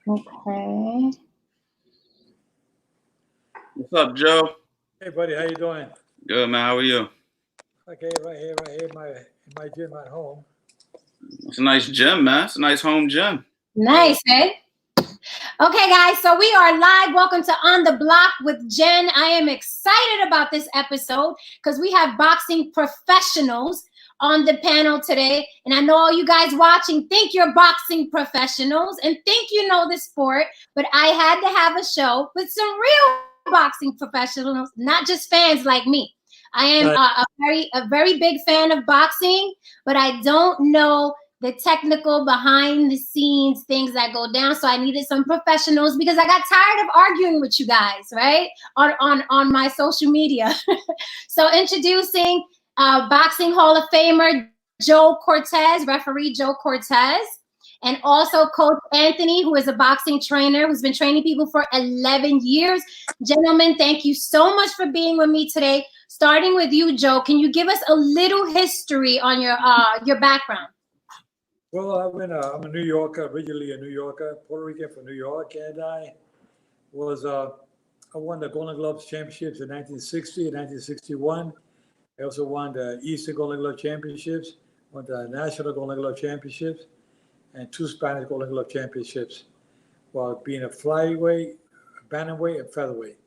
Okay. What's up, Joe? Hey, buddy, how you doing? Good, man. How are you? Okay, right here, in my gym at home. It's a nice gym, man. It's a nice home gym. Nice, eh? Okay, guys, so we are live. Welcome to On the Block with Jen. I am excited about this episode because we have boxing professionals on the panel today. And I know all you guys watching think you're boxing professionals and think you know the sport, but I had to have a show with some real boxing professionals, not just fans like me. I am a very big fan of boxing, but I don't know the technical behind the scenes things that go down. So I needed some professionals because I got tired of arguing with you guys, right? On my social media. So introducing Boxing Hall of Famer Joe Cortez, referee Joe Cortez, and also Coach Anthony, who is a boxing trainer who's been training people for 11 years. Gentlemen, thank you so much for being with me today. Starting with you, Joe, can you give us a little history on your background? Well, I'm a New Yorker, originally a New Yorker, Puerto Rican from New York, and I won the Golden Gloves championships in 1960 and 1961. I also won the Eastern Golden Glove championships, won the National Golden Glove championships, and 2 Spanish Golden Glove championships, while being a flyweight, bantamweight, and featherweight.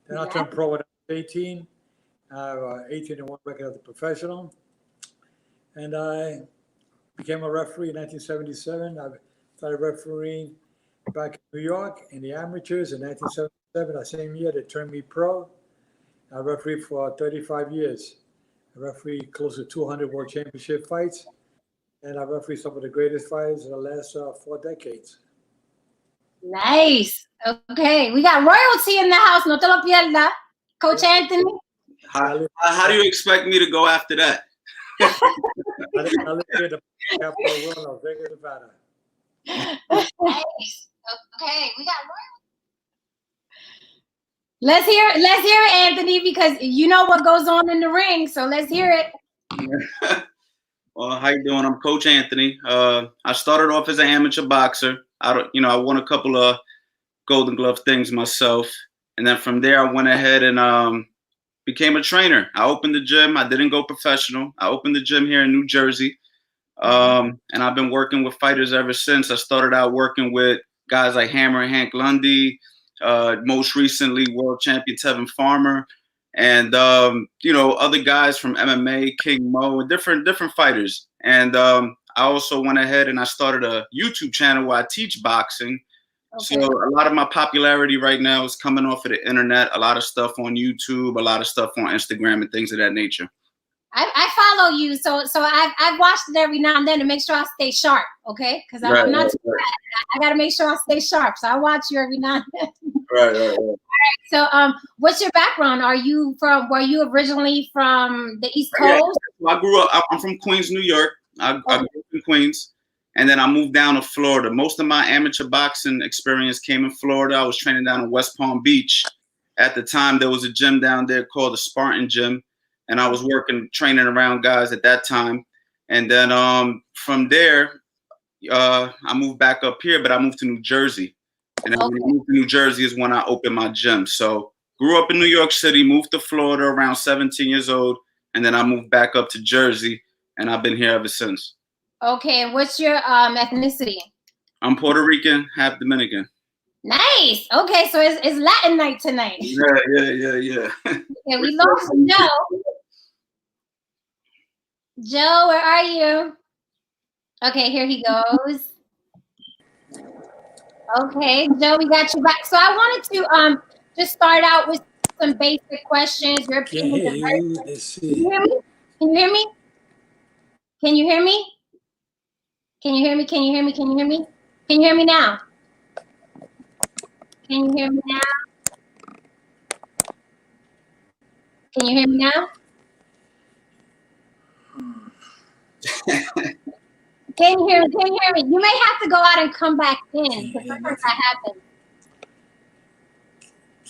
Then I turned pro when I was 18. I have 18-1 record as a professional, and I became a referee in 1977. I started refereeing back in New York in the amateurs in 1977. That same year, they turned me pro. I refereed for 35 years. I refereed close to 200 World Championship fights, and I refereed some of the greatest fights in the last 4 decades. Nice. Okay, we got royalty in the house. No te lo pierdas. Coach Anthony. How do you expect me to go after that? I live here in the capital of the world, Las Vegas, Nevada. Nice. Okay, we got royalty. Let's hear it, Anthony, because you know what goes on in the ring. So let's hear it. Well, how you doing? I'm Coach Anthony. I started off as an amateur boxer. I won a couple of Golden Glove things myself, and then from there I went ahead and became a trainer. I opened the gym. I didn't go professional. I opened the gym here in New Jersey, and I've been working with fighters ever since. I started out working with guys like Hammer and Hank Lundy, most recently world champion Tevin Farmer, and other guys from MMA, King Mo, different fighters. And I also went ahead and I started a YouTube channel where I teach boxing. Okay. So a lot of my popularity right now is coming off of the internet, a lot of stuff on YouTube, a lot of stuff on Instagram and things of that nature. I follow you, so I've watched it every now and then to make sure I stay sharp, okay? Because I'm not too bad. I got to make sure I stay sharp, so I watch you every now and then. Right. All right. So, what's your background? Were you originally from the East Coast? Yeah. I grew up. I'm from Queens, New York. I grew up in Queens, and then I moved down to Florida. Most of my amateur boxing experience came in Florida. I was training down in West Palm Beach. At the time, there was a gym down there called the Spartan Gym. And I was training around guys at that time. And then from there, I moved back up here, but I moved to New Jersey. And then when I moved to New Jersey is when I opened my gym. So grew up in New York City, moved to Florida around 17 years old. And then I moved back up to Jersey. And I've been here ever since. Okay. And what's your ethnicity? I'm Puerto Rican, half Dominican. Nice. Okay. So it's Latin night tonight. Yeah. Okay, we lost Joe. Joe, where are you? Okay, here he goes. Okay, Joe, we got you back. So I wanted to just start out with some basic questions. Can you hear me? Can you hear me? Can you hear me? Can you hear me? Can you hear me? Can you hear me? Can you hear me now? Can you hear me now? Can you hear me now? Can you hear me? Can you hear me? You may have to go out and come back in because sometimes that happens.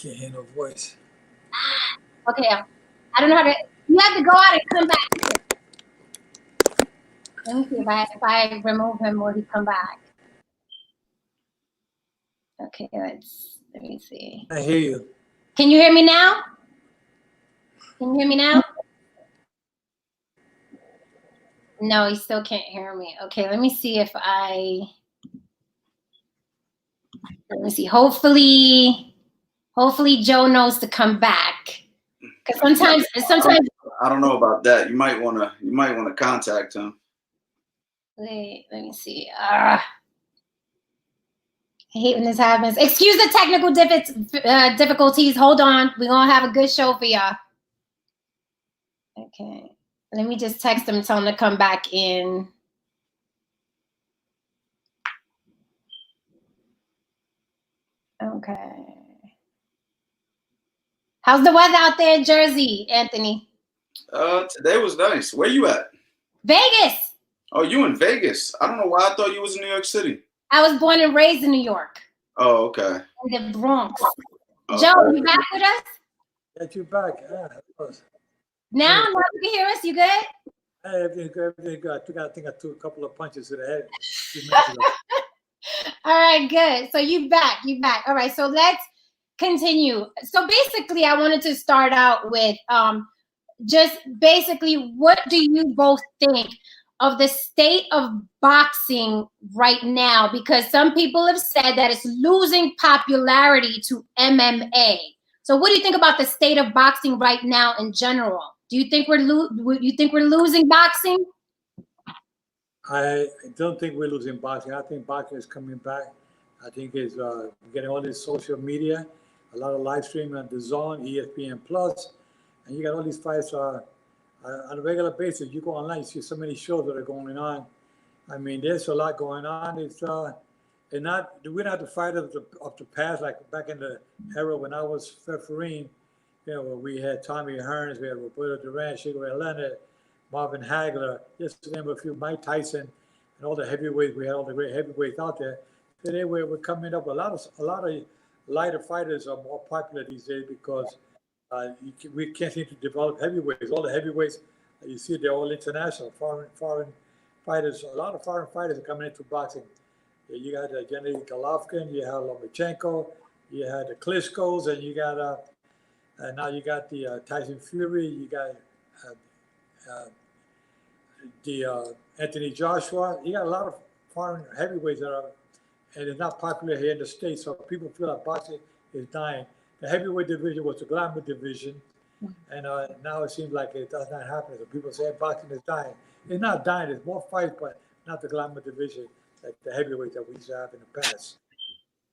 Can't hear no voice. Okay, I don't know how to. You have to go out and come back in. Let me see if I remove him, will he come back? Okay, let me see. I hear you. Can you hear me now? Can you hear me now? No, he still can't hear me. Okay, let me see if let me see. Hopefully Joe knows to come back. Because sometimes I don't know about that. You might wanna contact him. wait, let me see. I hate when this happens. Excuse the technical difficulties. Hold on. We're gonna have a good show for y'all. Okay. Let me just text him, tell him to come back in. Okay. How's the weather out there in Jersey, Anthony? Today was nice. Where you at? Vegas. Oh, you in Vegas. I don't know why I thought you was in New York City. I was born and raised in New York. Oh, okay. In the Bronx. Oh, Joe, you back with us? Get you back. Yeah, of course. Now you can hear us? You good? Hey, everything good. I think I took a couple of punches to the head a few minutes ago. All right, good. So you back. All right, so let's continue. So basically, I wanted to start out with just basically, what do you both think of the state of boxing right now? Because some people have said that it's losing popularity to MMA. So what do you think about the state of boxing right now in general? Do you think we're losing boxing? I don't think we're losing boxing. I think boxing is coming back. I think it's getting all this social media, a lot of live streaming on the Zone, ESPN Plus, and you got all these fights on a regular basis. You go online, you see so many shows that are going on. I mean, there's a lot going on. We're not the fighters of the past, like back in the era when I was refereeing. You know, where we had Tommy Hearns, we had Roberto Duran, Sugar Leonard, Marvin Hagler, just to name a few, Mike Tyson, and all the heavyweights. We had all the great heavyweights out there. Today we're coming up. A lot of lighter fighters are more popular these days because we can't seem to develop heavyweights. All the heavyweights you see, they're all international, foreign fighters. A lot of foreign fighters are coming into boxing. You got Gennady Golovkin, you have Lomachenko, you had the Klitschko's, and you got now you got the Tyson Fury, you got the Anthony Joshua. You got a lot of foreign heavyweights that are, and it's not popular here in the States. So people feel like boxing is dying. The heavyweight division was the glamour division, and now it seems like it does not happen. So people say boxing is dying. It's not dying. There's more fights, but not the glamour division like the heavyweight that we used to have in the past.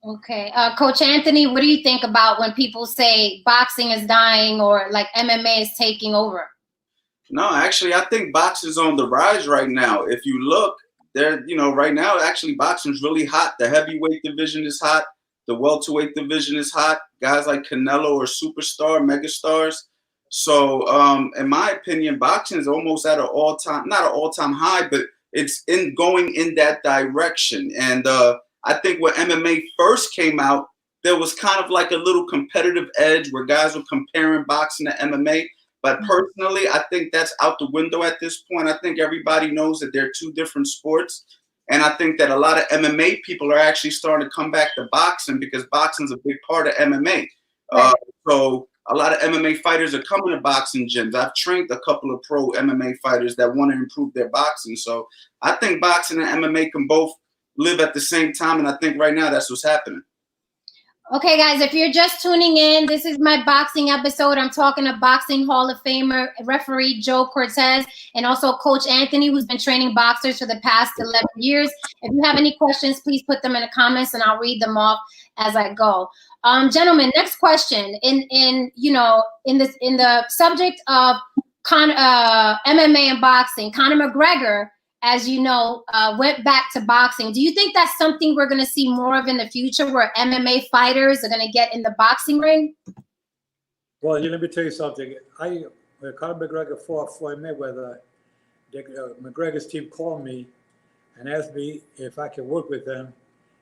Okay. Coach Anthony, what do you think about when people say boxing is dying or like MMA is taking over? No, actually, I think boxing's on the rise right now. If you look, right now, actually, boxing's really hot. The heavyweight division is hot. The welterweight division is hot. Guys like Canelo are superstar, megastars. So, in my opinion, boxing is almost at not an all-time high, but it's going in that direction. And I think when MMA first came out, there was kind of like a little competitive edge where guys were comparing boxing to MMA. But personally, I think that's out the window at this point. I think everybody knows that they're two different sports. And I think that a lot of MMA people are actually starting to come back to boxing because boxing's a big part of MMA. So a lot of MMA fighters are coming to boxing gyms. I've trained a couple of pro MMA fighters that want to improve their boxing. So I think boxing and MMA can both live at the same time. And I think right now that's what's happening. Okay, guys, if you're just tuning in, this is my boxing episode. I'm talking to Boxing Hall of Famer referee Joe Cortez and also Coach Anthony, who's been training boxers for the past 11 years. If you have any questions, please put them in the comments and I'll read them off as I go. Gentlemen, next question. In the subject of MMA and boxing, Conor McGregor, as you know, went back to boxing. Do you think that's something we're going to see more of in the future where MMA fighters are going to get in the boxing ring? Well, let me tell you something. When Conor McGregor fought Floyd Mayweather, McGregor's team called me and asked me if I could work with them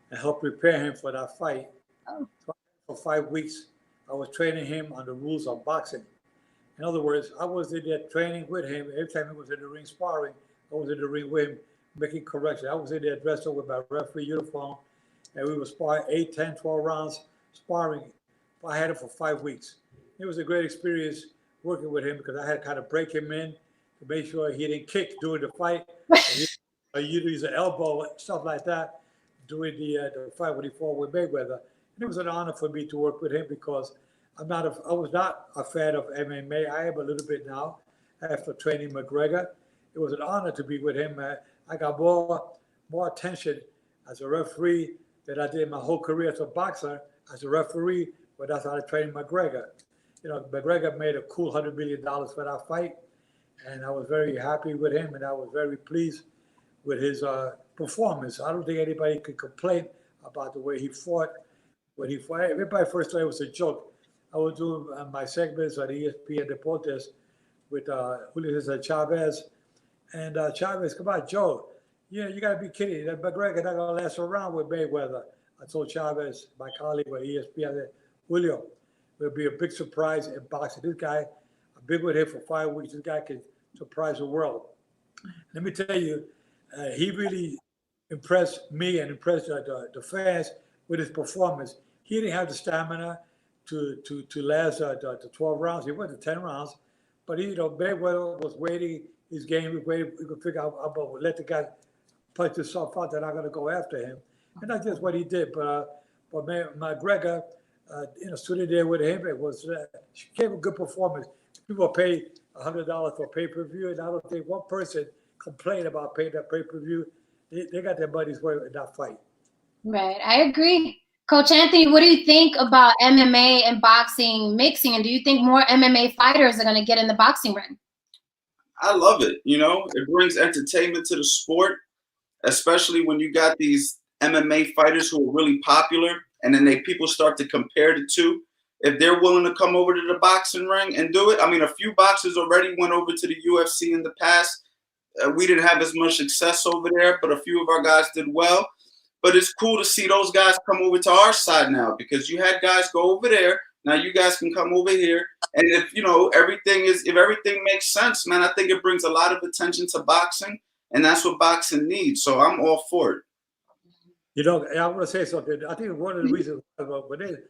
and help prepare him for that fight. Oh. So for 5 weeks, I was training him on the rules of boxing. In other words, I was in there training with him. Every time he was in the ring sparring, I was in the ring with him, making corrections. I was in there dressed up with my referee uniform, and we would spar 8, 10, 12 rounds sparring. I had him for 5 weeks. It was a great experience working with him because I had to kind of break him in to make sure he didn't kick during the fight. You'd use an elbow, stuff like that, during the fight when he fought with Mayweather. And it was an honor for me to work with him because I was not a fan of MMA. I am a little bit now after training McGregor. It was an honor to be with him. I got more attention as a referee than I did my whole career as a boxer. As a referee, but that's how I trained McGregor. You know, McGregor made a cool $100 million for that fight, and I was very happy with him, and I was very pleased with his performance. I don't think anybody could complain about the way he fought. When he fought, everybody first thought it was a joke. I was doing my segments on ESPN Deportes with Julio Cesar Chavez, and Chavez, come on, Joe, you got to be kidding. That McGregor not going to last around with Mayweather. I told Chavez, my colleague with ESPN, I said, Julio, it'll be a big surprise in boxing. This guy, I've been with him for 5 weeks. This guy can surprise the world. Let me tell you, he really impressed me and impressed the fans with his performance. He didn't have the stamina to last the 12 rounds. He went to 10 rounds, but Mayweather was waiting his game. He could figure out how to let the guy punch himself out. They're not going to go after him. And that's just what he did. But McGregor, sitting there with him, she gave a good performance. People pay $100 for pay-per-view, and I don't think one person complained about paying that pay-per-view. They got their money's worth in that fight. Right, I agree. Coach Anthony, what do you think about MMA and boxing mixing? And do you think more MMA fighters are going to get in the boxing ring? I love it. It brings entertainment to the sport, especially when you got these MMA fighters who are really popular, and then people start to compare the two. If they're willing to come over to the boxing ring and do it, I mean, a few boxers already went over to the UFC in the past. We didn't have as much success over there, but a few of our guys did well. But it's cool to see those guys come over to our side now, because you had guys go over there. Now you guys can come over here, and if everything makes sense, man, I think it brings a lot of attention to boxing, and that's what boxing needs. So I'm all for it. I want to say something. I think one of the reasons when the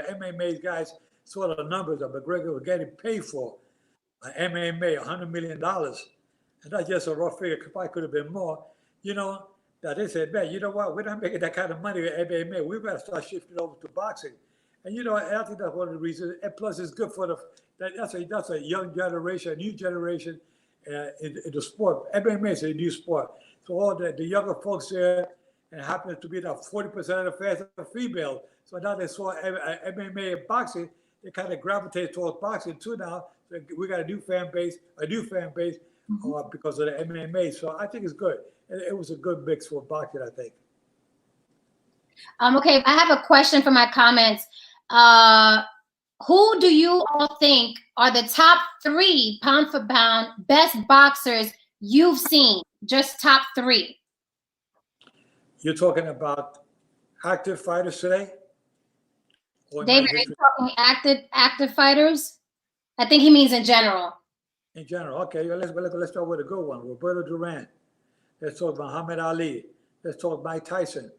MMA guys saw the numbers that McGregor was getting paid for MMA, $100 million, and that's just a rough figure. Probably could have been more. That they said, man, you know what? We're not making that kind of money with MMA. We better start shifting over to boxing. And I think that's one of the reasons. And plus, it's good for that's a young generation, a new generation in the sport. MMA is a new sport. So all the younger folks there, and happens to be that 40% of the fans are female. So now they saw MMA and boxing, they kind of gravitate towards boxing too now. So we got a new fan base because of the MMA. So I think it's good. It was a good mix for boxing, I think. Okay, I have a question for my comments. Who do you all think are the top 3 pound for pound best boxers you've seen? Just top 3. You're talking about active fighters today? David, are you talking active fighters? I think he means in general. In general, okay. Let's start with a good one. Roberto Duran. Let's talk Muhammad Ali. Let's talk Mike Tyson.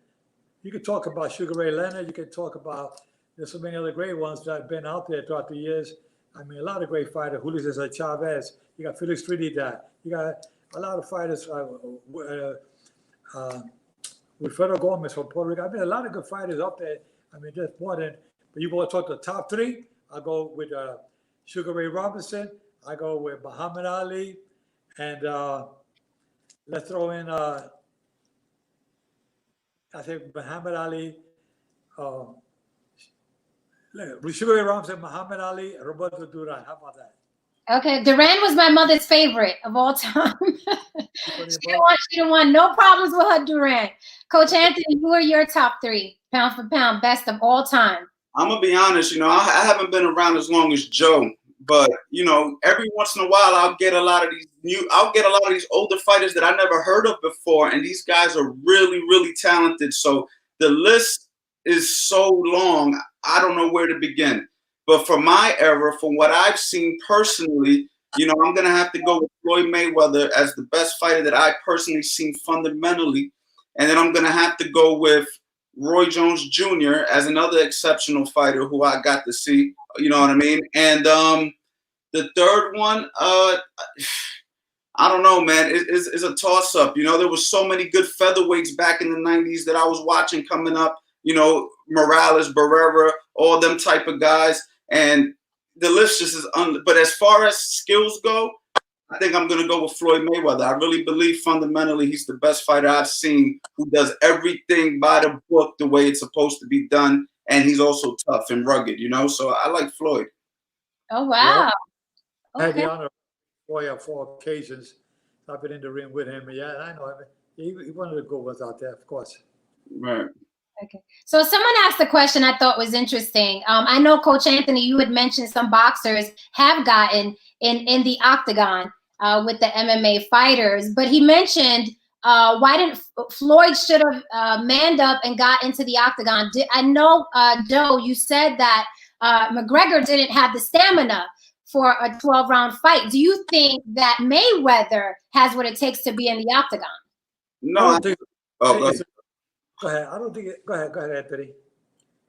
You can talk about Sugar Ray Leonard. You can talk about, there's so many other great ones that have been out there throughout the years. I mean, a lot of great fighters. Julio Cesar Chavez. You got Felix Trinidad. You got a lot of fighters. Wilfredo Gomez from Puerto Rico. I mean, a lot of good fighters up there. I mean, there's more than, but you want to talk the top 3? I'll go with Sugar Ray Robinson. I go with Muhammad Ali. And let's throw in, I think Muhammad Ali, Sugar Ray Robinson, Muhammad Ali, and Roberto Duran. How about that? Okay, Duran was my mother's favorite of all time. She didn't want no problems with her Duran. Coach Anthony, who are your top 3 pound for pound best of all time? I'm gonna be honest. I haven't been around as long as Joe, but every once in a while I'll get a lot of these older fighters that I never heard of before, and these guys are really, really talented. So the list is so long, I don't know where to begin. But for my era, from what I've seen personally, I'm going to have to go with Floyd Mayweather as the best fighter that I personally seen fundamentally. And then I'm going to have to go with Roy Jones Jr. as another exceptional fighter who I got to see. You know what I mean? And the third one, I don't know, man. It's a toss-up. You know, there was so many good featherweights back in the 90s that I was watching coming up. You know, Morales, Barrera, all them type of guys. And the list just is but as far as skills go, I think I'm going to go with Floyd Mayweather. I really believe fundamentally he's the best fighter I've seen who does everything by the book the way it's supposed to be done. And he's also tough and rugged, you know? So I like Floyd. Oh, wow. I had the honor of Floyd on 4 occasions. I've been in the ring with him. Yeah, I know. He wanted to go without that, of course. Right. Okay. So someone asked a question I thought was interesting. I know, Coach Anthony, you had mentioned some boxers have gotten in the octagon with the MMA fighters, but he mentioned why didn't Floyd should have manned up and got into the octagon. I know, Joe, you said that McGregor didn't have the stamina for a 12-round fight. Do you think that Mayweather has what it takes to be in the octagon? No. Go ahead. I don't think it. Go ahead, Anthony.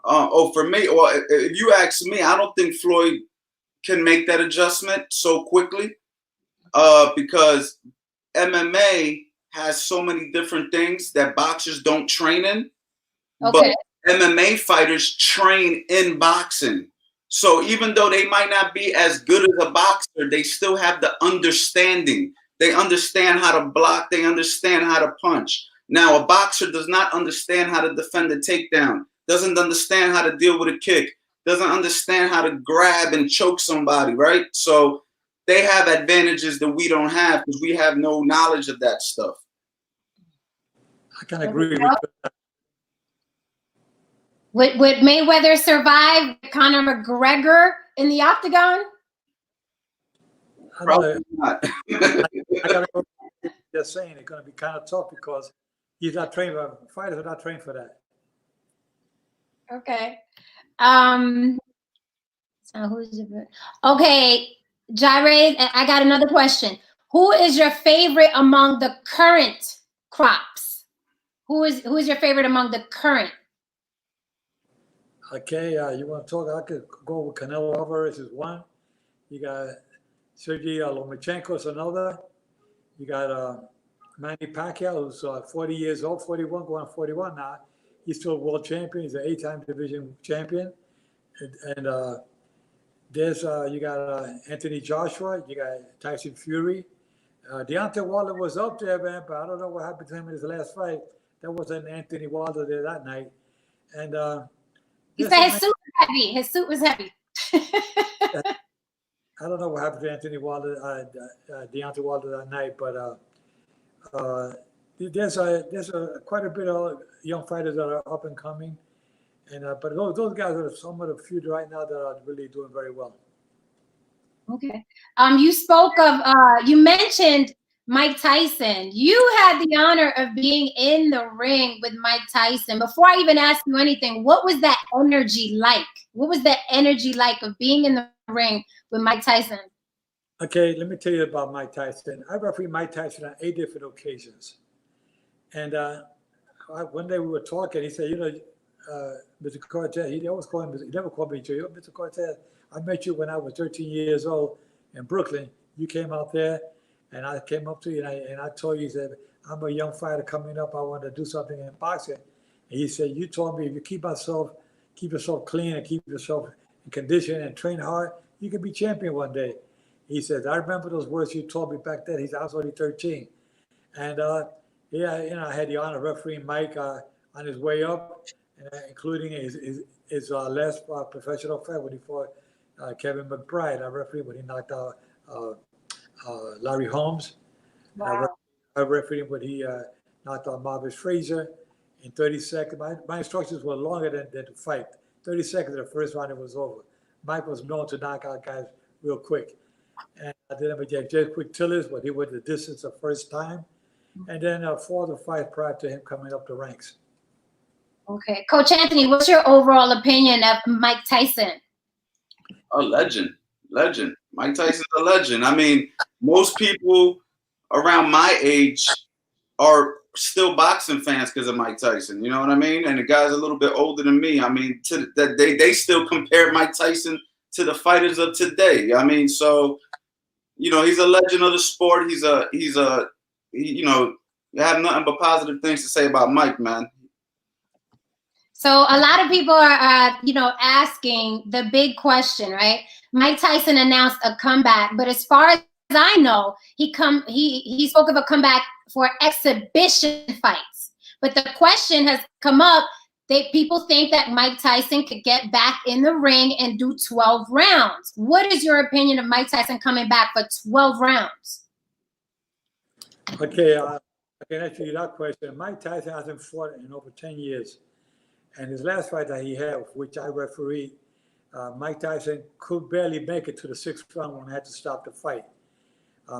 For me, well, if you ask me, I don't think Floyd can make that adjustment so quickly because MMA has so many different things that boxers don't train in. Okay. But MMA fighters train in boxing. So even though they might not be as good as a boxer, they still have the understanding. They understand how to block. They understand how to punch. Now, a boxer does not understand how to defend a takedown, doesn't understand how to deal with a kick, doesn't understand how to grab and choke somebody, right? So they have advantages that we don't have because we have no knowledge of that stuff. I can agree with you. Would Mayweather survive Conor McGregor in the octagon? Probably not. I gotta go. Just saying it's going to be kind of tough because he's not trained. Fighters are not trained for that. Okay. So who's it? Okay, Jared, I got another question. Who is your favorite among the current crops? Who is your favorite among the current? Okay, you want to talk? I could go with Canelo Alvarez is one. You got Sergey Lomachenko is another. You got Manny Pacquiao, who's 40 years old, 41, going on 41 now. He's still world champion. He's an 8-time division champion. And there's you got Anthony Joshua. You got Tyson Fury. Deontay Wilder was up there, man, but I don't know what happened to him in his last fight. That wasn't Anthony Wilder there that night. And he said his suit was heavy. His suit was heavy. I don't know what happened to Anthony Wilder, Deontay Wilder that night, but there's quite a bit of young fighters that are up and coming, and but those guys are some of the few right now that are really doing very well. Okay. You spoke of you mentioned Mike Tyson. You had the honor of being in the ring with Mike Tyson. Before I even ask you anything, what was that energy like? What was that energy like of being in the ring with Mike Tyson? Okay, let me tell you about Mike Tyson. I refereed Mike Tyson on 8 different occasions. And one day we were talking, he said, you know, Mr. Cortez, he always called him, he never called me Joe. Mr. Cortez, I met you when I was 13 years old in Brooklyn. You came out there and I came up to you and I told you, he said, I'm a young fighter coming up. I want to do something in boxing. And he said, you told me if you keep yourself clean and keep yourself in condition and train hard, you can be champion one day. He said, I remember those words you told me back then. He said, I was only 13. And yeah, you know, I had the honor of refereeing Mike on his way up, including his last professional fight when he fought Kevin McBride. I refereed when he knocked out Larry Holmes. Wow. I refereed him when he knocked out Marvis Frazier in 30 seconds. My instructions were longer than the fight. 30 seconds of the first round, it was over. Mike was known to knock out guys real quick. And I did him with just quick tillers, but he went the distance the first time. And then 4 to 5 prior to him coming up the ranks. Okay. Coach Anthony, what's your overall opinion of Mike Tyson? A legend. Mike Tyson's a legend. I mean, most people around my age are still boxing fans because of Mike Tyson. You know what I mean? And the guy's a little bit older than me. I mean, they still compare Mike Tyson to the fighters of today. I mean, so you know, he's a legend of the sport. He, you know, I have nothing but positive things to say about Mike, man. So a lot of people are, you know, asking the big question, right? Mike Tyson announced a comeback, but as far as I know, he spoke of a comeback for exhibition fights. But the question has come up. People think that Mike Tyson could get back in the ring and do 12 rounds. What is your opinion of Mike Tyson coming back for 12 rounds? Okay, I can answer you that question. Mike Tyson hasn't fought in over 10 years. And his last fight that he had, which I refereed, Mike Tyson could barely make it to the 6th round when I had to stop the fight.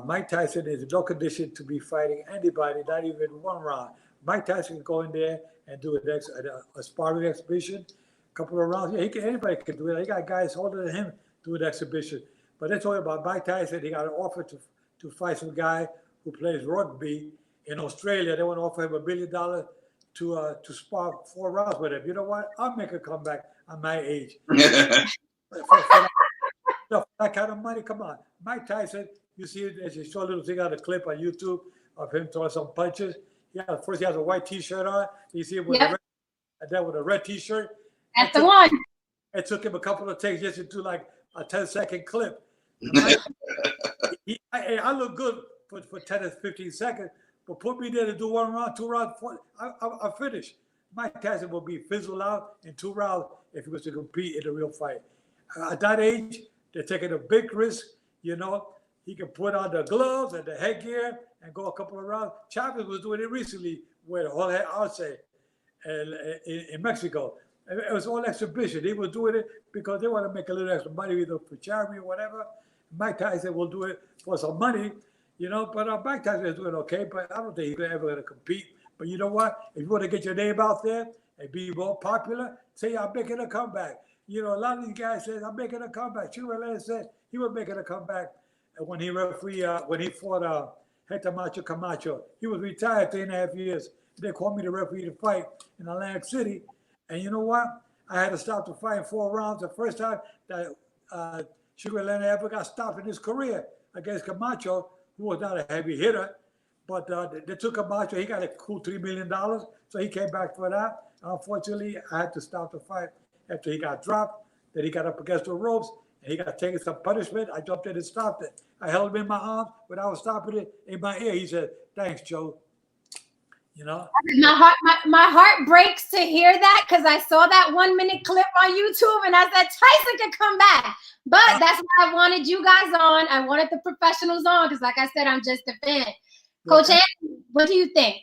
Mike Tyson is in no condition to be fighting anybody, not even 1 round. Mike Tyson can go in there and do a sparring exhibition, a couple of rounds. Yeah, anybody can do it. He got guys older than him do an exhibition. But they're talking about Mike Tyson. He got an offer to fight some guy who plays rugby in Australia. They want to offer him $1 million to spar 4 rounds with him. You know what? I'll make a comeback at my age. for that kind of money, come on. Mike Tyson, you see it as you saw a little thing on a clip on YouTube of him throwing some punches. Yeah, first he has a white T-shirt on. You see him with a red T-shirt. That's the one. It took him a couple of takes just to do like a 10-second clip. I look good for 10 or 15 seconds, but put me there to do 1 round, 2 rounds, I'll finish. Mike Tyson will be fizzled out in 2 rounds if he was to compete in a real fight. At that age, they're taking a big risk. You know, he can put on the gloves and the headgear and go a couple of rounds. Chavez was doing it recently with Jorge Arce in Mexico. It was all exhibition. He was doing it because they want to make a little extra money, either for charity or whatever. Mike Tyson will do it for some money, you know. But Mike Tyson is doing okay, but I don't think he's ever going to compete. But you know what? If you want to get your name out there and be more popular, say, I'm making a comeback. You know, a lot of these guys say, I'm making a comeback. Sugar said he was making a comeback when he fought Hector Macho Camacho. He was retired 3.5 years. They called me the referee to fight in Atlantic City. And you know what? I had to stop the fight in 4 rounds. The first time that Sugar Leonard ever got stopped in his career against Camacho, who was not a heavy hitter. But they took Camacho. He got a cool $3 million. So he came back for that. Unfortunately, I had to stop the fight after he got dropped. Then he got up against the ropes, and he got taken some punishment. I jumped in and stopped it. I held him in my arms, but I was stopping it in my ear. He said, thanks, Joe. You know? My heart breaks to hear that because I saw that 1-minute clip on YouTube and I said Tyson could come back. But that's why I wanted you guys on. I wanted the professionals on because, like I said, I'm just a fan. Coach Anthony, what do you think?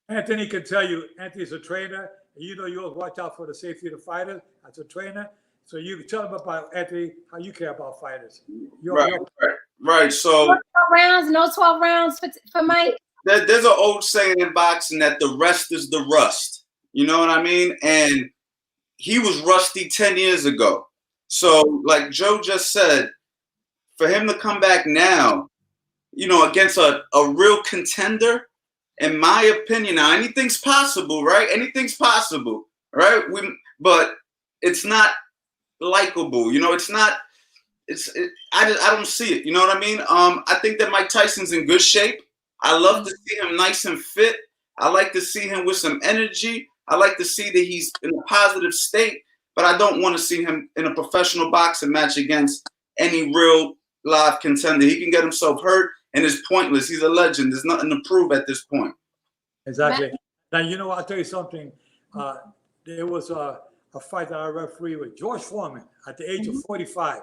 Anthony can tell you. Anthony's a trainer. You know, you always watch out for the safety of the fighters as a trainer. So you can tell them about Anthony, how you care about fighters. Right. So no 12 rounds for Mike. There's an old saying in boxing that the rest is the rust. You know what I mean? And he was rusty 10 years ago. So like Joe just said, for him to come back now, you know, against a real contender, in my opinion, now anything's possible, right? Anything's possible, right? But it's not likable. You know, it's not. I don't see it. You know what I mean? I think that Mike Tyson's in good shape. I love to see him nice and fit. I like to see him with some energy. I like to see that he's in a positive state, but I don't want to see him in a professional boxing match against any real live contender. He can get himself hurt, and it's pointless. He's a legend. There's nothing to prove at this point. Exactly. Now, you know, I'll tell you something. There was a fight that I refereed with George Foreman at the age of 45,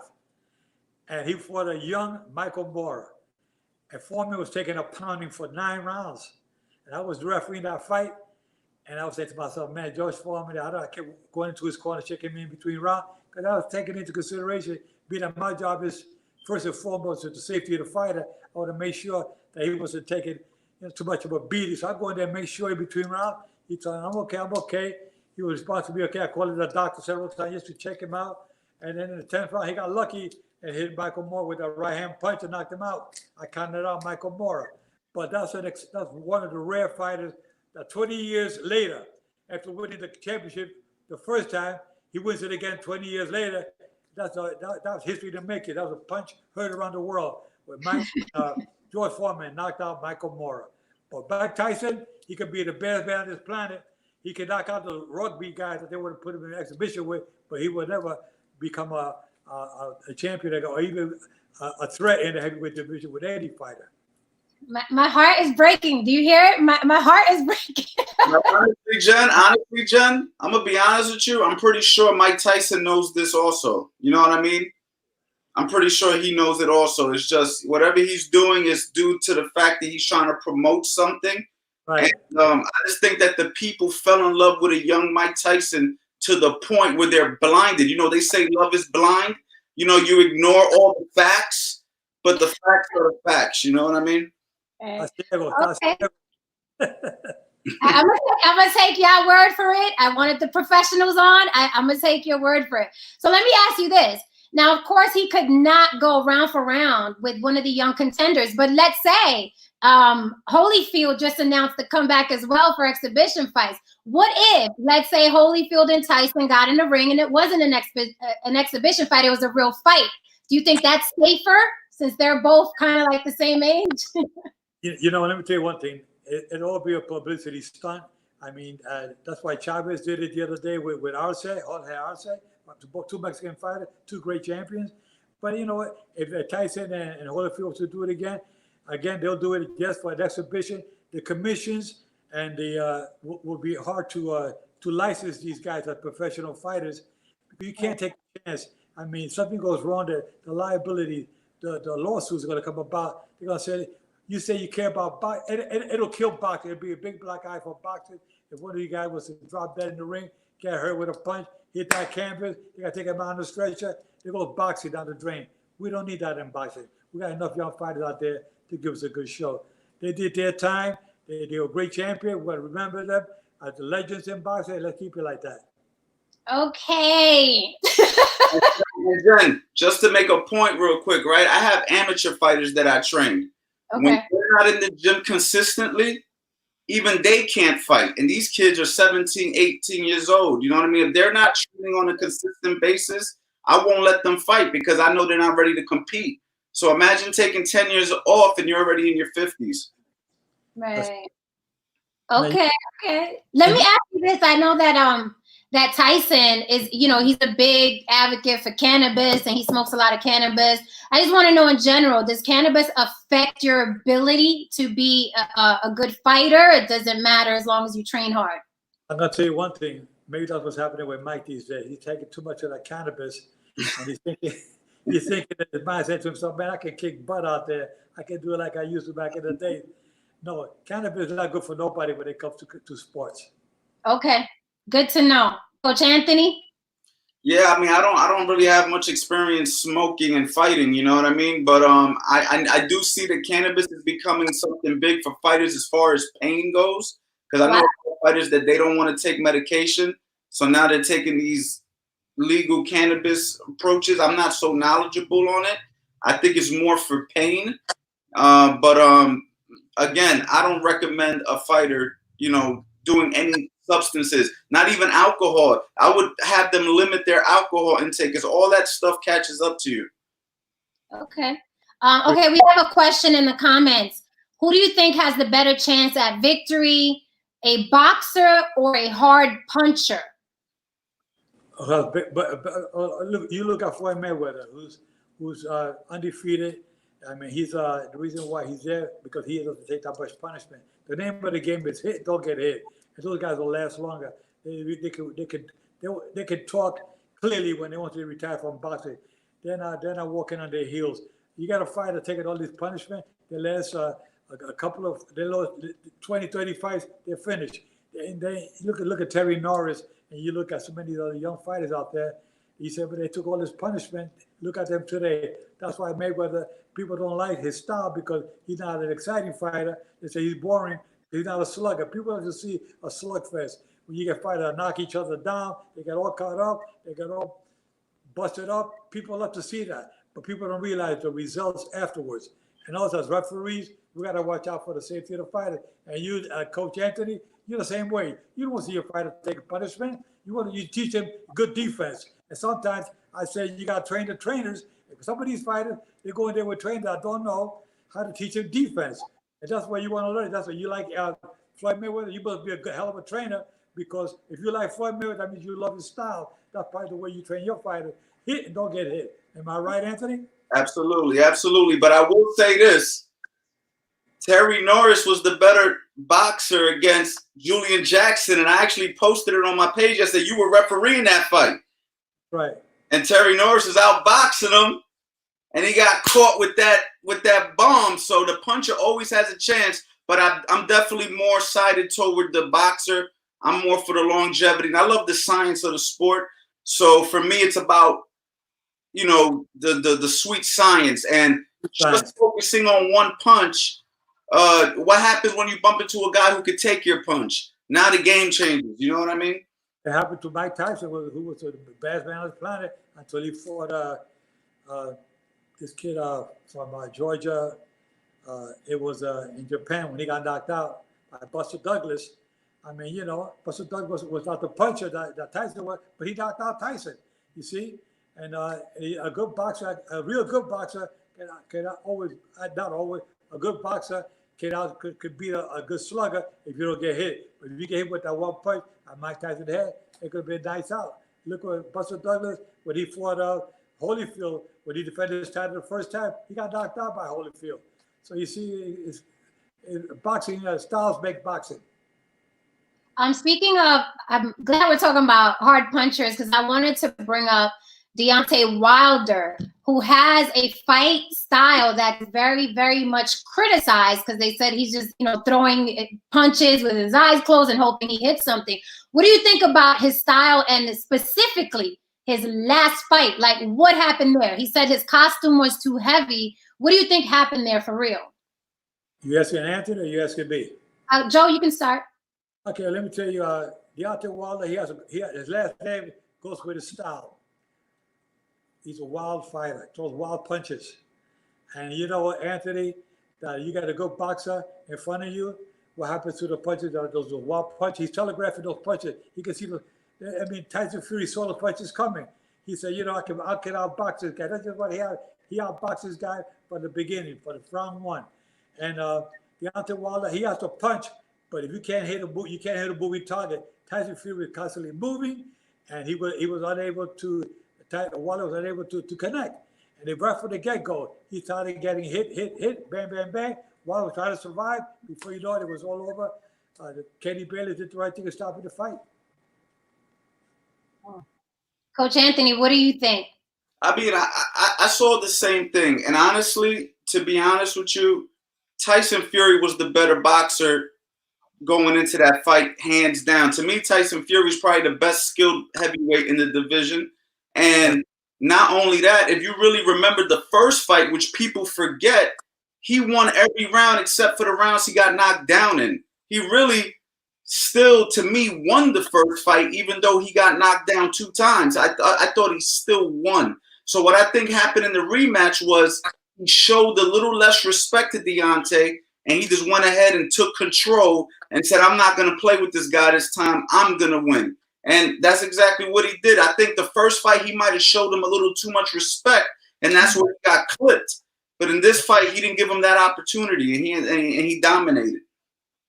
and he fought a young Michael Mora. And Foreman was taking a pounding for 9 rounds. And I was refereeing that fight. And I was saying to myself, man, George Foreman, I kept going into his corner, checking me in between rounds. Because I was taking into consideration, being that my job is first and foremost the safety of the fighter. I want to make sure that he wasn't taking too much of a beating. So I go in there and make sure in between rounds. He told me, I'm okay. He was responsible to be okay. I called the doctor several times just to check him out. And then in the 10th round, he got lucky and hit Michael Moore with a right-hand punch and knocked him out. I counted out Michael Moore. But that's one of the rare fighters 20 years later, after winning the championship the first time, he wins it again 20 years later. That was history to make it. That was a punch heard around the world when George Foreman knocked out Michael Mora. But Mike Tyson, he could be the best man on this planet. He could knock out the rugby guys that they would have put him in an exhibition with, but he would never become a champion or even a threat in the heavyweight division with any fighter. My heart is breaking. Do you hear it? My heart is breaking. honestly, Jen, I'm going to be honest with you. I'm pretty sure Mike Tyson knows this also. You know what I mean? I'm pretty sure he knows it also. It's just whatever he's doing is due to the fact that he's trying to promote something. Right. And, I just think that the people fell in love with a young Mike Tyson to the point where they're blinded. You know, they say love is blind. You know, you ignore all the facts, but the facts are the facts. You know what I mean? Okay. I'm gonna take your word for it. I wanted the professionals on. I'm gonna take your word for it. So let me ask you this. Now, of course, he could not go round for round with one of the young contenders, but let's say Holyfield just announced the comeback as well for exhibition fights. What if, let's say, Holyfield and Tyson got in the ring and it wasn't an exhibition fight, it was a real fight? Do you think that's safer since they're both kind of like the same age? You know, let me tell you one thing. It'll all be a publicity stunt. I mean, that's why Chavez did it the other day with Arce, Jorge Arce, two Mexican fighters, two great champions. But you know what? If Tyson and Holyfield to do it again, they'll do it just for an exhibition. The commissions and the will be hard to license these guys as professional fighters. You can't take a chance. I mean, something goes wrong, the liability, the lawsuits are going to come about. They're going to say, you say you care about boxing, it'll kill boxing. It'll be a big black eye for boxing. If one of you guys was to drop dead in the ring, get hurt with a punch, hit that canvas, they got to take him out on the stretcher, there goes boxing down the drain. We don't need that in boxing. We got enough young fighters out there to give us a good show. They did their time. They were a great champion. We're going to remember them as the legends in boxing. Let's keep it like that. Okay. And then, just to make a point real quick, right? I have amateur fighters that I train. Okay. When they're not in the gym consistently, even they can't fight. And these kids are 17, 18 years old. You know what I mean? If they're not training on a consistent basis, I won't let them fight because I know they're not ready to compete. So imagine taking 10 years off and you're already in your 50s. Right. Okay. Let me ask you this. I know that that Tyson is, you know, he's a big advocate for cannabis and he smokes a lot of cannabis. I just want to know in general, does cannabis affect your ability to be a good fighter? It doesn't matter as long as you train hard. I'm going to tell you one thing. Maybe that's what's happening with Mike these days. He's taking too much of that cannabis and he's thinking that his mind said to himself, man, I can kick butt out there. I can do it like I used to back in the day. No, cannabis is not good for nobody when it comes to sports. Okay. Good to know. Coach Anthony? Yeah, I mean, I don't really have much experience smoking and fighting, you know what I mean? But I do see that cannabis is becoming something big for fighters as far as pain goes. Because I know fighters that they don't want to take medication. So now they're taking these legal cannabis approaches. I'm not so knowledgeable on it. I think it's more for pain. But again, I don't recommend a fighter, you know, doing any substances, not even alcohol. I would have them limit their alcohol intake because all that stuff catches up to you. Okay. Okay, we have a question in the comments. Who do you think has the better chance at victory, a boxer or a hard puncher? Look, you look at Floyd Mayweather, who's undefeated. I mean, he's the reason why he's there because he doesn't take that much punishment. The name of the game is hit, don't get hit. And those guys will last longer. They can talk clearly when they want to retire from boxing. They're not walking on their heels. You got a fighter taking all this punishment. They last a couple of, they lost 20, 30 fights. They're finished. And they look at Terry Norris, and you look at so many other young fighters out there. He said, but they took all this punishment. Look at them today. That's why Mayweather, people don't like his style because he's not an exciting fighter. They say he's boring. He's not a slugger. People like to see a slugfest. When you get fighters that knock each other down, they get all caught up, they get all busted up. People love to see that. But people don't realize the results afterwards. And also as referees, we got to watch out for the safety of the fighter. And you, Coach Anthony, you're the same way. You don't want to see your fighter take a punishment. You teach them good defense. And sometimes I say you got to train the trainers. Some of these fighters, they go in there with trainers that don't know how to teach them defense. And that's why you want to learn. That's why you like Floyd Mayweather. You must be a good, hell of a trainer, because if you like Floyd Mayweather, that means you love his style. That's probably the way you train your fighter. Hit and don't get hit. Am I right, Anthony? Absolutely, absolutely. But I will say this. Terry Norris was the better boxer against Julian Jackson, and I actually posted it on my page. I said you were refereeing that fight. Right. And Terry Norris is out boxing him, and he got caught with that bomb. So the puncher always has a chance, but I'm definitely more sided toward the boxer. I'm more for the longevity, and I love the science of the sport. So for me, it's about, you know, the sweet science and just focusing on one punch. What happens when you bump into a guy who could take your punch? Now the game changes. You know what I mean? It happened to Mike Tyson, who was the best man on the planet until he fought this kid from Georgia. It was in Japan when he got knocked out by Buster Douglas. I mean, you know, Buster Douglas was not the puncher that Tyson was, but he knocked out Tyson, you see? And a good boxer, a real good boxer, cannot always, not always, a good boxer could beat a good slugger if you don't get hit. But if you get hit with that one punch at Mike Tyson's head, it could be a nice out. Look at Buster Douglas when he fought Holyfield, when he defended his title the first time, he got knocked out by Holyfield. So you see, boxing, styles make boxing. Speaking of, I'm glad we're talking about hard punchers, because I wanted to bring up Deontay Wilder, who has a fight style that's very, very much criticized, because they said he's just, you know, throwing punches with his eyes closed and hoping he hits something. What do you think about his style, and specifically his last fight? Like, what happened there? He said his costume was too heavy. What do you think happened there for real? You asking Anthony or you asking me? Joe, you can start. Okay, let me tell you, Deontay Wilder, his last name goes with his style. He's a wild fighter, throws wild punches. And you know what, Anthony, you got a good boxer in front of you. What happens to the punches? Those wild punches. He's telegraphing those punches. He can see Tyson Fury saw the punches coming. He said, you know, I can outbox this guy. That's just what he had. He outboxed this guy from the beginning, for the round one. And Deontay Wilder, he has to punch, but if you can't hit a moving target. Tyson Fury was constantly moving, and he was unable to. Wilder was unable to connect. And they right from the get-go, he started getting hit, bang, bang, bang. Wilder was trying to survive. Before you know it, it was all over. Kenny Bailey did the right thing to stop the fight. Coach Anthony, what do you think? I mean, I saw the same thing. And honestly, to be honest with you, Tyson Fury was the better boxer going into that fight, hands down. To me, Tyson Fury is probably the best skilled heavyweight in the division. And not only that, if you really remember the first fight, which people forget, he won every round except for the rounds he got knocked down in. He really still, to me, won the first fight, even though he got knocked down 2 times. I thought he still won. So what I think happened in the rematch was he showed a little less respect to Deontay, and he just went ahead and took control and said, I'm not going to play with this guy this time. I'm going to win. And that's exactly what he did. I think the first fight, he might have showed him a little too much respect, and that's where he got clipped. But in this fight, he didn't give him that opportunity, and he dominated.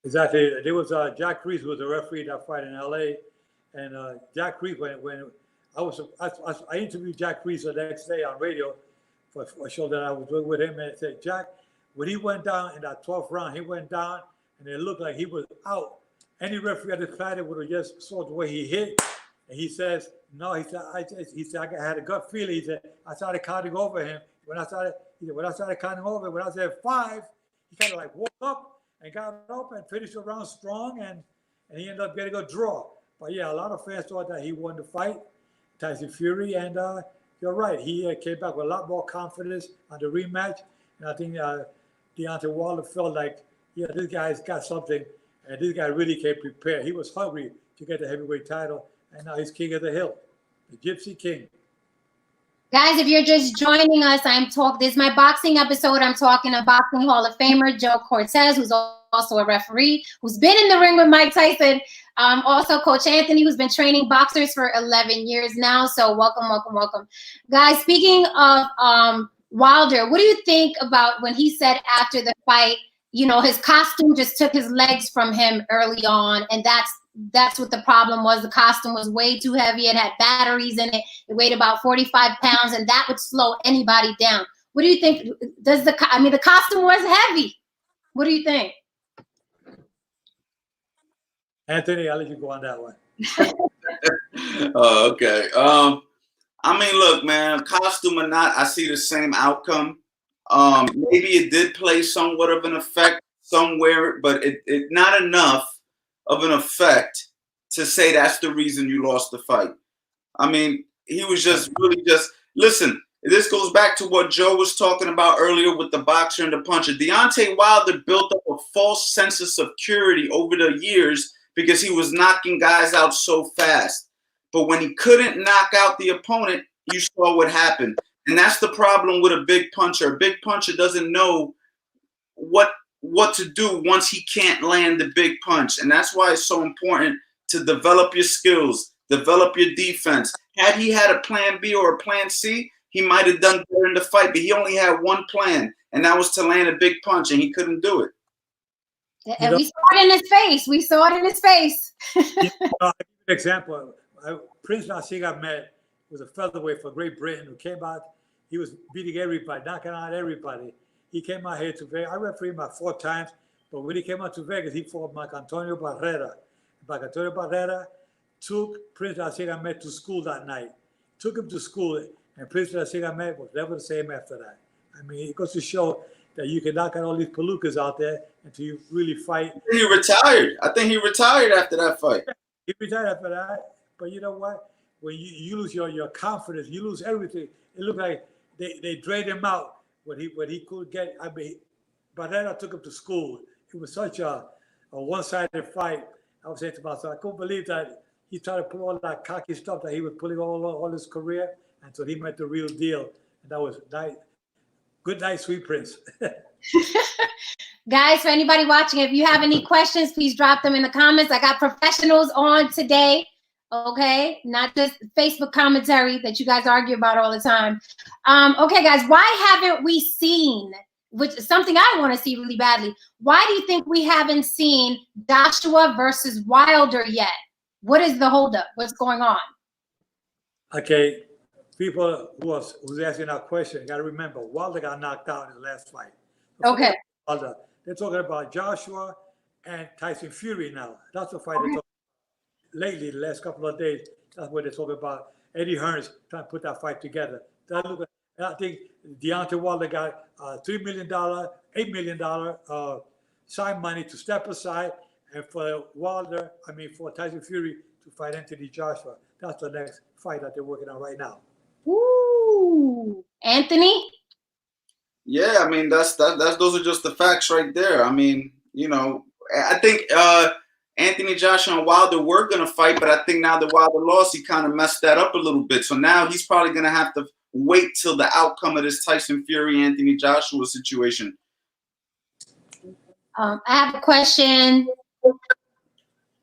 Exactly. There was Jack Reese, who was the referee in that fight in L.A. And Jack Reese, when I interviewed Jack Reese the next day on radio for a show that I was doing with him, and I said, Jack, when he went down in that 12th round, he went down, and it looked like he was out. Any referee at the planet would have just saw the way he hit. And he says, no, he said, I had a gut feeling. He said, I started counting over him. When I started counting over, when I said 5, he kind of like woke up and got up and finished the round strong, and he ended up getting a draw. But yeah, a lot of fans thought that he won the fight, Tyson Fury, and you're right. He came back with a lot more confidence on the rematch. And I think Deontay Wilder felt like, yeah, this guy's got something. And this guy really came prepared. He was hungry to get the heavyweight title, and now he's king of the hill, the Gypsy King. Guys, if you're just joining us, this is my boxing episode. I'm talking to Boxing Hall of Famer Joe Cortez, who's also a referee who's been in the ring with Mike Tyson. Also, Coach Anthony, who's been training boxers for 11 years now. So welcome, welcome, welcome. Guys, speaking of Wilder, what do you think about when he said after the fight, you know, his costume just took his legs from him early on, and that's what the problem was. The costume was way too heavy. It had batteries in it. It weighed about 45 pounds, and that would slow anybody down. What do you think? The costume was heavy. What do you think? Anthony, I'll let you go on that one. Okay. I mean, look, man, costume or not, I see the same outcome. Maybe it did play somewhat of an effect somewhere, but it not enough of an effect to say that's the reason you lost the fight. I mean, he was just really just, listen, this goes back to what Joe was talking about earlier with the boxer and the puncher. Deontay Wilder built up a false sense of security over the years because he was knocking guys out so fast. But when he couldn't knock out the opponent, you saw what happened. And that's the problem with a big puncher. A big puncher doesn't know what to do once he can't land the big punch. And that's why it's so important to develop your skills, develop your defense. Had he had a plan B or a plan C, he might have done better in the fight, but he only had one plan, and that was to land a big punch, and he couldn't do it. And we saw it in his face. We saw it in his face. I'll give you an example. Prince Nasir Ahmed was a featherweight for Great Britain who came out. He was beating everybody, knocking out everybody. He came out here to Vegas. I refereed him about 4 times, but when he came out to Vegas, he fought Marc Antonio Barrera. Marc Antonio Barrera took Prince Nasir Ahmed to school that night. Took him to school, and Prince Nasir Ahmed was never the same after that. I mean, it goes to show that you can knock out all these palookas out there until you really fight. He retired. I think he retired after that fight. He retired after that. But you know what? When you lose your confidence, you lose everything. It looked like they drained him out when he could get. I mean, Barrera took him to school. It was such a one-sided fight. I was saying to myself, I couldn't believe that he tried to pull all that cocky stuff that he was pulling all his career until he met the real deal. And that was nice. Good night, sweet prince. Guys, for anybody watching, if you have any questions, please drop them in the comments. I got professionals on today, okay? Not just Facebook commentary that you guys argue about all the time. Okay, guys, why haven't we seen, which is something I want to see really badly, why do you think we haven't seen Joshua versus Wilder yet? What is the holdup? What's going on? Okay, people who's asking that question, got to remember, Wilder got knocked out in the last fight. Okay. Wilder. They're talking about Joshua and Tyson Fury now. That's the fight they're talking about. Lately, the last couple of days, that's what they're talking about. Eddie Hearns trying to put that fight together. I think Deontay Wilder got $3 million, $8 million sign money to step aside, and for for Tyson Fury to fight Anthony Joshua. That's the next fight that they're working on right now. Ooh, Anthony? Yeah, I mean those are just the facts right there. I mean, you know, I think Anthony Joshua and Wilder were gonna fight, but I think now that Wilder lost, he kind of messed that up a little bit. So now he's probably gonna have to wait till the outcome of this Tyson Fury Anthony Joshua situation. I have a question.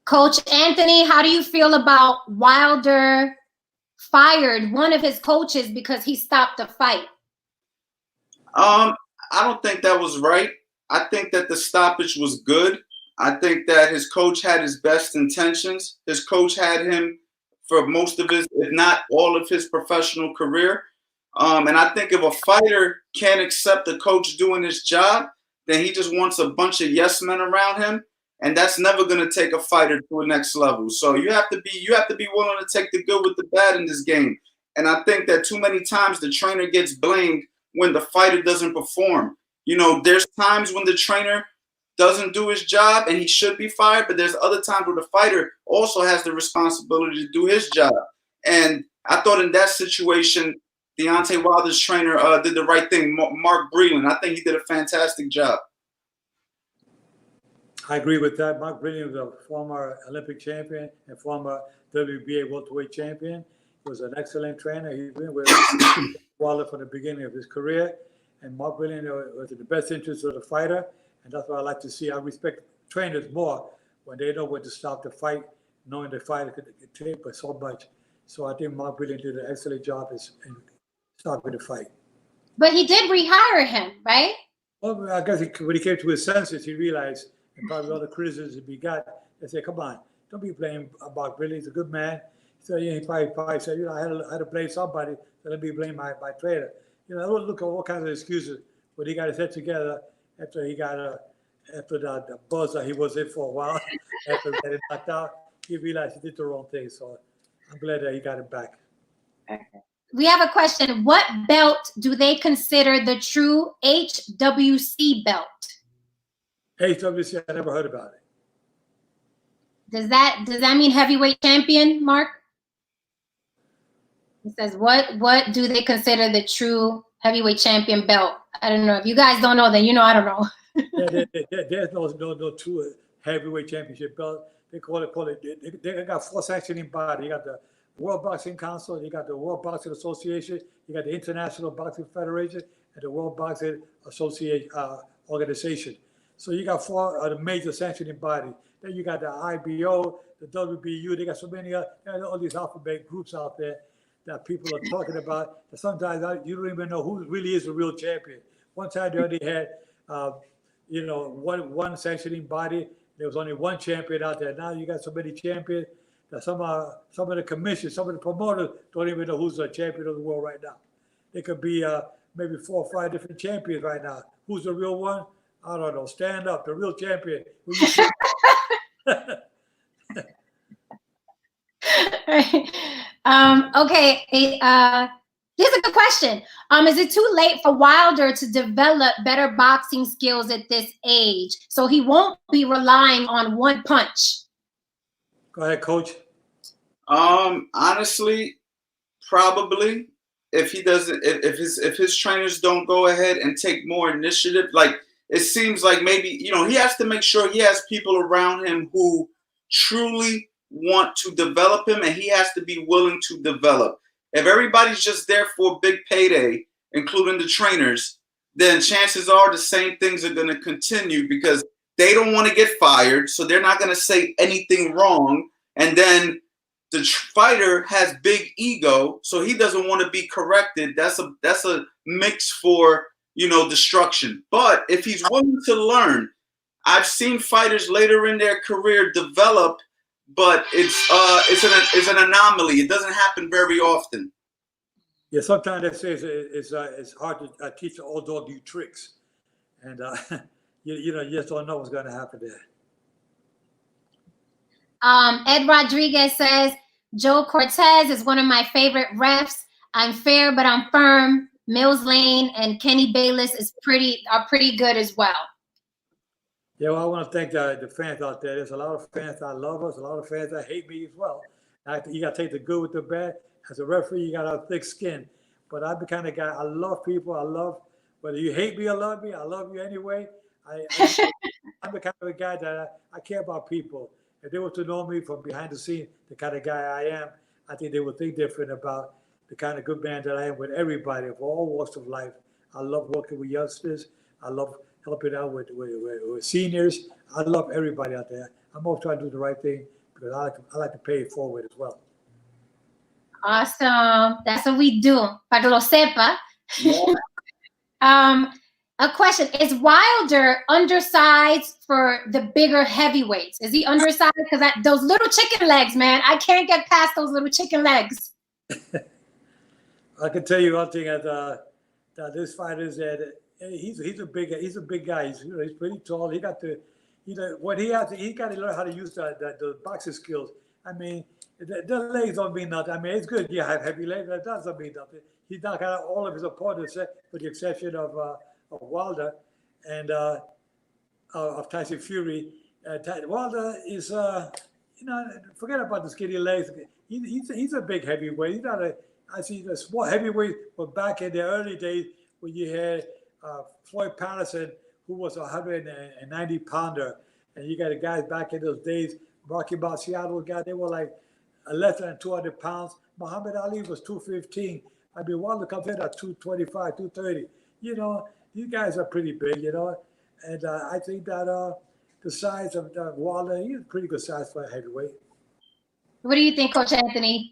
Coach Anthony, how do you feel about Wilder fired one of his coaches because he stopped the fight? I don't think that was right. I think that the stoppage was good. I think that his coach had his best intentions. His coach had him for most of his, if not all of his professional career. And I think if a fighter can't accept the coach doing his job, then he just wants a bunch of yes men around him. And that's never going to take a fighter to a next level. So you have to be willing to take the good with the bad in this game. And I think that too many times the trainer gets blamed when the fighter doesn't perform. You know, there's times when the trainer doesn't do his job and he should be fired, but there's other times where the fighter also has the responsibility to do his job. And I thought in that situation, Deontay Wilder's trainer did the right thing. Mark Breland, I think he did a fantastic job. I agree with that. Mark Breland was a former Olympic champion and former WBA welterweight champion. He was an excellent trainer. He's been with Wilder from the beginning of his career. And Mark Breland was in the best interest of the fighter. And that's what I like to see. I respect trainers more when they know when to stop the fight, knowing the fight could take but so much. So I think Mark Brilliant did an excellent job in stopping the fight. But he did rehire him, right? Well, I guess when he came to his senses, he realized, and probably all the criticisms he got, they said, come on, don't be blaming Mark Brilliant. He's a good man. So he probably said, I had to blame somebody, so let me blame my trainer. Look at all kinds of excuses. But he got his head together after he got after the buzz that he was in for a while, after getting knocked out, he realized he did the wrong thing. So I'm glad that he got it back. We have a question. What belt do they consider the true HWC belt? HWC, I never heard about it. Does that mean heavyweight champion, Mark? He says, what do they consider the true heavyweight champion belt? I don't know. If you guys don't know, then I don't know. There's no true heavyweight championship belt. They call it. They got 4 sanctioning bodies. You got the World Boxing Council, you got the World Boxing Association, you got the International Boxing Federation, and the World Boxing Association organization. So you got 4 of the major sanctioning bodies. Then you got the IBO, the WBU. They got so many all these alphabet groups out there that people are talking about. That sometimes you don't even know who really is the real champion. One time they already had, one sanctioning body. There was only one champion out there. Now you got so many champions that some of the commissions, some of the promoters don't even know who's the champion of the world right now. There could be maybe 4 or 5 different champions right now. Who's the real one? I don't know. Stand up, the real champion. Okay. Here's a good question. Is it too late for Wilder to develop better boxing skills at this age, so he won't be relying on one punch? Go ahead, Coach. Honestly, probably if he doesn't, if his trainers don't go ahead and take more initiative, like it seems like maybe he has to make sure he has people around him who truly want to develop him, and he has to be willing to develop. If everybody's just there for a big payday, including the trainers, then chances are the same things are going to continue because they don't want to get fired, so they're not going to say anything wrong. And then the fighter has big ego, so he doesn't want to be corrected. That's a mix for destruction. But if he's willing to learn, I've seen fighters later in their career develop, but it's an anomaly. It doesn't happen very often. Yeah, sometimes they say it's hard to teach an old dog new tricks, and you just don't know what's going to happen there. Ed Rodriguez says, Joe Cortez is one of my favorite refs. I'm fair, but I'm firm. Mills Lane and Kenny Bayless are pretty good as well. Yeah, well, I want to thank the fans out there. There's a lot of fans that love us, a lot of fans that hate me as well. You got to take the good with the bad. As a referee, you got to have thick skin. But I'm the kind of guy, I love people. I love, whether you hate me or love me, I love you anyway. I'm the kind of a guy that I care about people. If they were to know me from behind the scenes, the kind of guy I am, I think they would think different about the kind of good man that I am with everybody of all walks of life. I love working with youngsters. I love helping out with seniors. I love everybody out there. I'm always trying to do the right thing because I like to pay it forward as well. Awesome. That's what we do. Para que lo sepa. Yeah. A question. Is Wilder undersized for the bigger heavyweights? Is he undersized? Because those little chicken legs, man, I can't get past those little chicken legs. I can tell you one thing that this fighter is that he's a big guy. He's pretty tall. He got what he has. He got to learn how to use the boxing skills. I mean, the legs don't mean nothing. I mean, it's good. You have heavy legs, but that doesn't mean nothing. He's not got all of his opponents, with the exception of Wilder and of Tyson Fury. Wilder is, forget about the skinny legs. He's a big heavyweight. He's not I see the small heavyweight, but back in the early days when you had Floyd Patterson, who was a 190-pounder, and you got the guys back in those days, Rocky Marciano guys, they were like less than 200 pounds. Muhammad Ali was 215. I mean, Wilder comes in at 225, 230. These guys are pretty big, And I think that the size of Wilder, he's a pretty good size for a heavyweight. What do you think, Coach Anthony?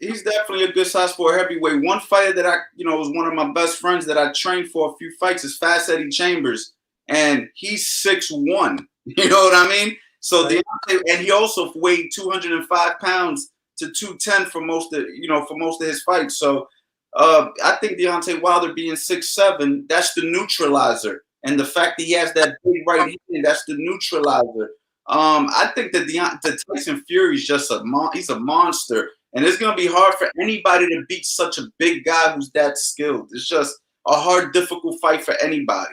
He's definitely a good size for a heavyweight. One fighter that was one of my best friends that I trained for a few fights is Fast Eddie Chambers, and he's 6'1". You know what I mean? So right. and he also weighed 205 pounds to 210 for most of his fights. So I think Deontay Wilder being 6'7", that's the neutralizer, and the fact that he has that big right hand, that's the neutralizer. I think that the Tyson Fury is just he's a monster, and it's gonna be hard for anybody to beat such a big guy who's that skilled. It's just a hard, difficult fight for anybody.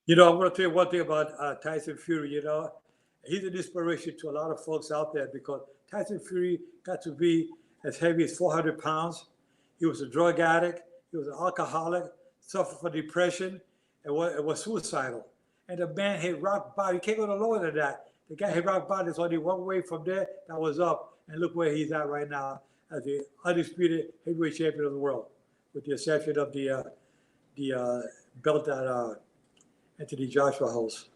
You know, I want to tell you one thing about Tyson Fury. You know, he's an inspiration to a lot of folks out there because Tyson Fury got to be as heavy as 400 pounds. He was a drug addict. He was an alcoholic, suffered from depression, and was suicidal. And the man hit rock bottom. You can't go no lower than that. The guy hit rock bottom. There's only one way from there. That was up. And look where he's at right now as the undisputed heavyweight champion of the world, with the exception of the belt that Anthony Joshua holds.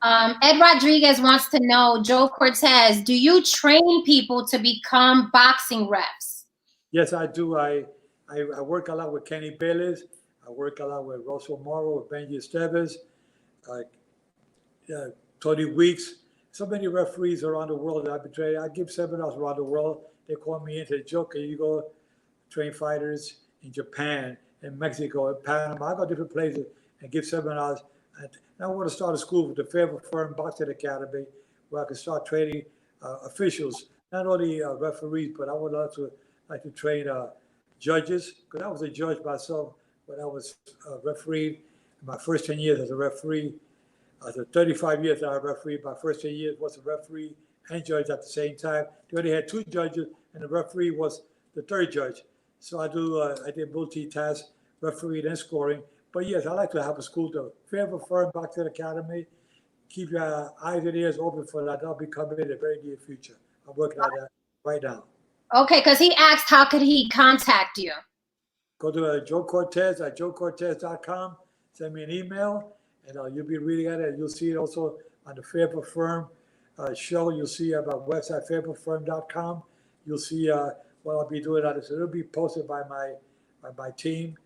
Ed Rodriguez wants to know, Joe Cortez, do you train people to become boxing refs? Yes, I do. I work a lot with Kenny Bayless. I work a lot with Russell Morrow, with Benji Esteves, Tony Weeks. So many referees around the world that I've been training. I give seminars around the world. They call me in and say, Joe, can you go train fighters in Japan, in Mexico, in Panama? I go different places and give seminars. And I want to start a school with the Fair Firm Boxing Academy where I can start training officials, not only referees, but I would also like to train judges, because I was a judge myself when I was refereeing. My first 10 years as a referee, the 35 years that I refereed, my first 10 years was a referee and judge at the same time. They only had two judges, and the referee was the third judge. So I did multitask, refereeing and scoring. But yes, I like to have a school, the Fair Firm Boxing Academy. Keep your eyes and ears open for that. That'll be coming in the very near future. I'm working on that right now. Okay, because he asked, how could he contact you? Go to Joe Cortez at joecortez.com. Send me an email, and you'll be reading at it. You'll see it also on the Fair Firm show. You'll see about website, fairfirm.com. You'll see what I'll be doing on it. So it'll be posted by my team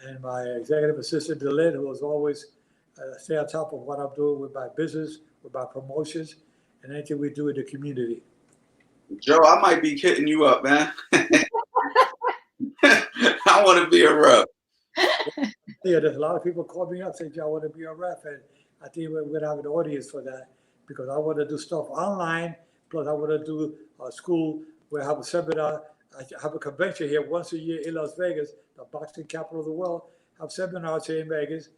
and my executive assistant, Delit, who is always stay on top of what I'm doing with my business, with my promotions, and anything we do in the community. Joe, I might be hitting you up, man. I want to be a rep. Yeah, there's a lot of people call me up saying, Joe, I want to be a rep. And I think we're going to have an audience for that because I want to do stuff online. Plus, I want to do a school where I have a seminar. I have a convention here once a year in Las Vegas, the boxing capital of the world. I have seminars here in Vegas.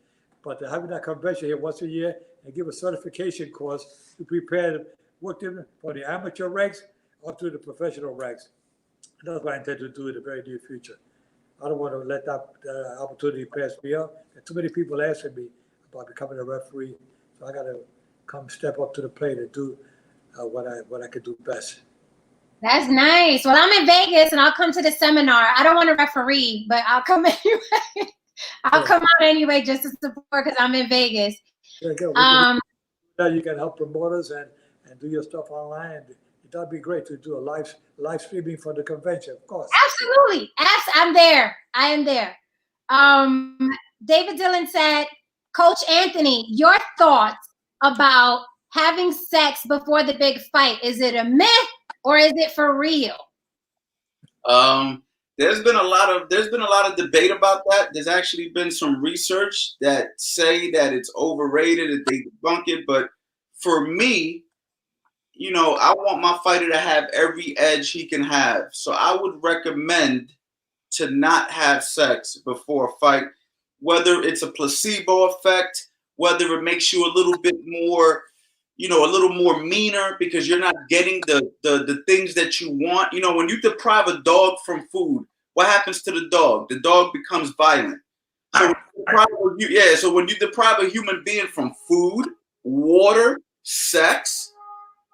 But having that convention here once a year and give a certification course to prepare to work for the amateur ranks up to the professional ranks. And that's what I intend to do in the very near future. I don't want to let that opportunity pass me up. There's too many people asking me about becoming a referee, so I got to come step up to the plate and do what I can do best. That's nice. Well, I'm in Vegas, and I'll come to the seminar. I don't want to referee, but I'll come anyway. I'll come out anyway just to support because I'm in Vegas. You can help promoters and do your stuff online. That'd be great to do a live streaming for the convention, of course. Absolutely. I'm there. I am there. David Dillon said, Coach Anthony, your thoughts about having sex before the big fight. Is it a myth or is it for real? There's been a lot of debate about that. There's actually been some research that say that it's overrated, that they debunk it. But for me, I want my fighter to have every edge he can have. So I would recommend to not have sex before a fight, whether it's a placebo effect, whether it makes you a little bit more, a little more meaner because you're not getting the things that you want. When you deprive a dog from food, what happens to the dog? The dog becomes violent. So when you deprive a human being from food, water, sex,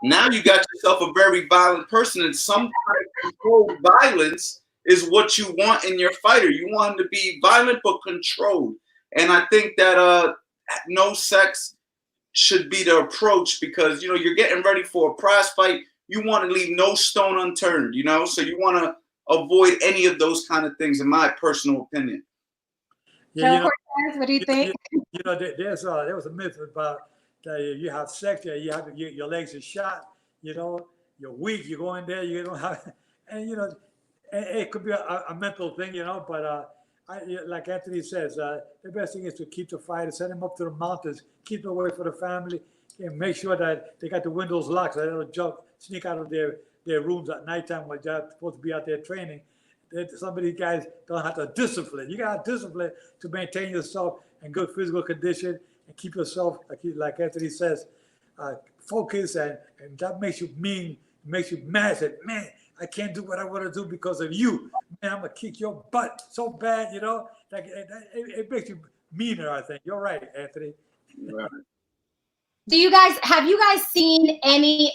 now you got yourself a very violent person, and some kind of controlled violence is what you want in your fighter. You want him to be violent but controlled. And I think that no sex should be the approach, because you're getting ready for a prize fight. You want to leave no stone unturned, so you want to avoid any of those kind of things, in my personal opinion. Yeah, Cortez, what do you think? There was a myth about you have sex, your legs are shot, you're weak, you go in there, you don't have, and it could be a mental thing, but like Anthony says, the best thing is to keep the fighter, send them up to the mountains, keep them away from the family, and make sure that they got the windows locked so they don't sneak out of their rooms at nighttime when they're supposed to be out there training. Some of these guys don't have the discipline. You got discipline to maintain yourself in good physical condition and keep yourself, like Anthony says, focused, and that makes you mean, makes you mad. Say, man, I can't do what I want to do because of you. Man, I'm gonna kick your butt so bad, like it makes you meaner. I think you're right, Anthony. Right. Have you guys seen any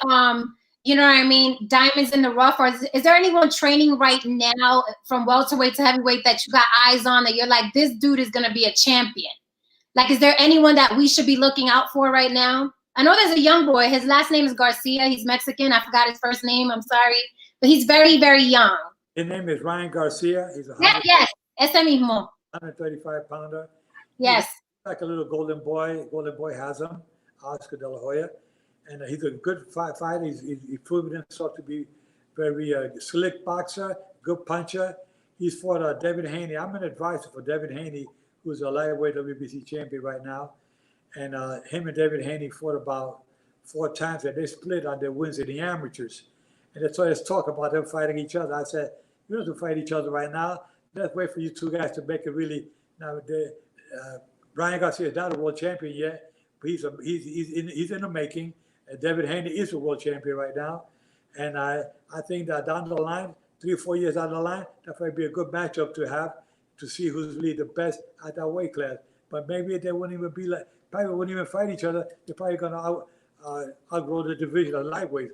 diamonds in the rough, or is there anyone training right now from welterweight to heavyweight that you got eyes on that you're like, this dude is gonna be a champion? Like, is there anyone that we should be looking out for right now? I know there's a young boy. His last name is Garcia. He's Mexican. I forgot his first name. I'm sorry, but he's very, very young. His name is Ryan Garcia. He's yes, ese mismo. 135 pounder. Yes. He's like a little golden boy. Golden boy has him, Oscar De La Hoya. And he's a good fighter. He's proven himself to be very slick boxer, good puncher. He's fought Devin Haney. I'm an advisor for Devin Haney, who's a lightweight WBC champion right now. And him and Devin Haney fought about 4 times, and they split on their wins in the amateurs. And that's why let's talk about them fighting each other. I said, you don't have to fight each other right now. Let's wait for you two guys to make it really. Now, Brian Garcia is not a world champion yet, but he's in the making. And Devin Haney is a world champion right now. And I think that down the line, 3 or 4 years down the line, that might be a good matchup to have to see who's really the best at that weight class. But maybe they wouldn't even be like, probably wouldn't even fight each other. They're probably going to outgrow the division of lightweight.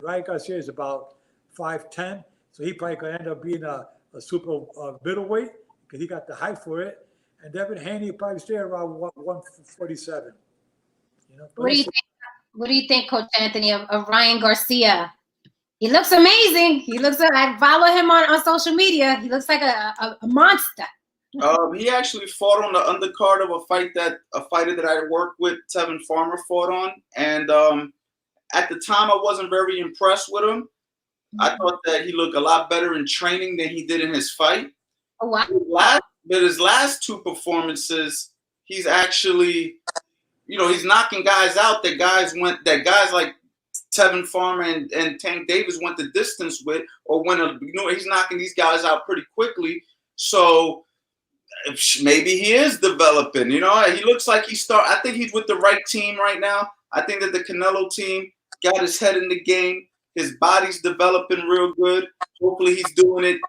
Ryan Garcia is about 5'10", so he probably going to end up being a super middleweight because he got the height for it. And Devin Haney probably stay around 147. What do you think, Coach Anthony, of Ryan Garcia? He looks amazing. He looks like, I follow him on social media. He looks like a monster. He actually fought on the undercard of a fighter that I worked with, Tevin Farmer, fought on. And at the time, I wasn't very impressed with him. I thought that he looked a lot better in training than he did in his fight. Oh, wow. But his last 2 performances, he's actually, he's knocking guys out that guys like Tevin Farmer and Tank Davis went the distance with, or he's knocking these guys out pretty quickly. So maybe he is developing. He looks like I think he's with the right team right now. I think that the Canelo team got his head in the game. His body's developing real good. Hopefully he's doing it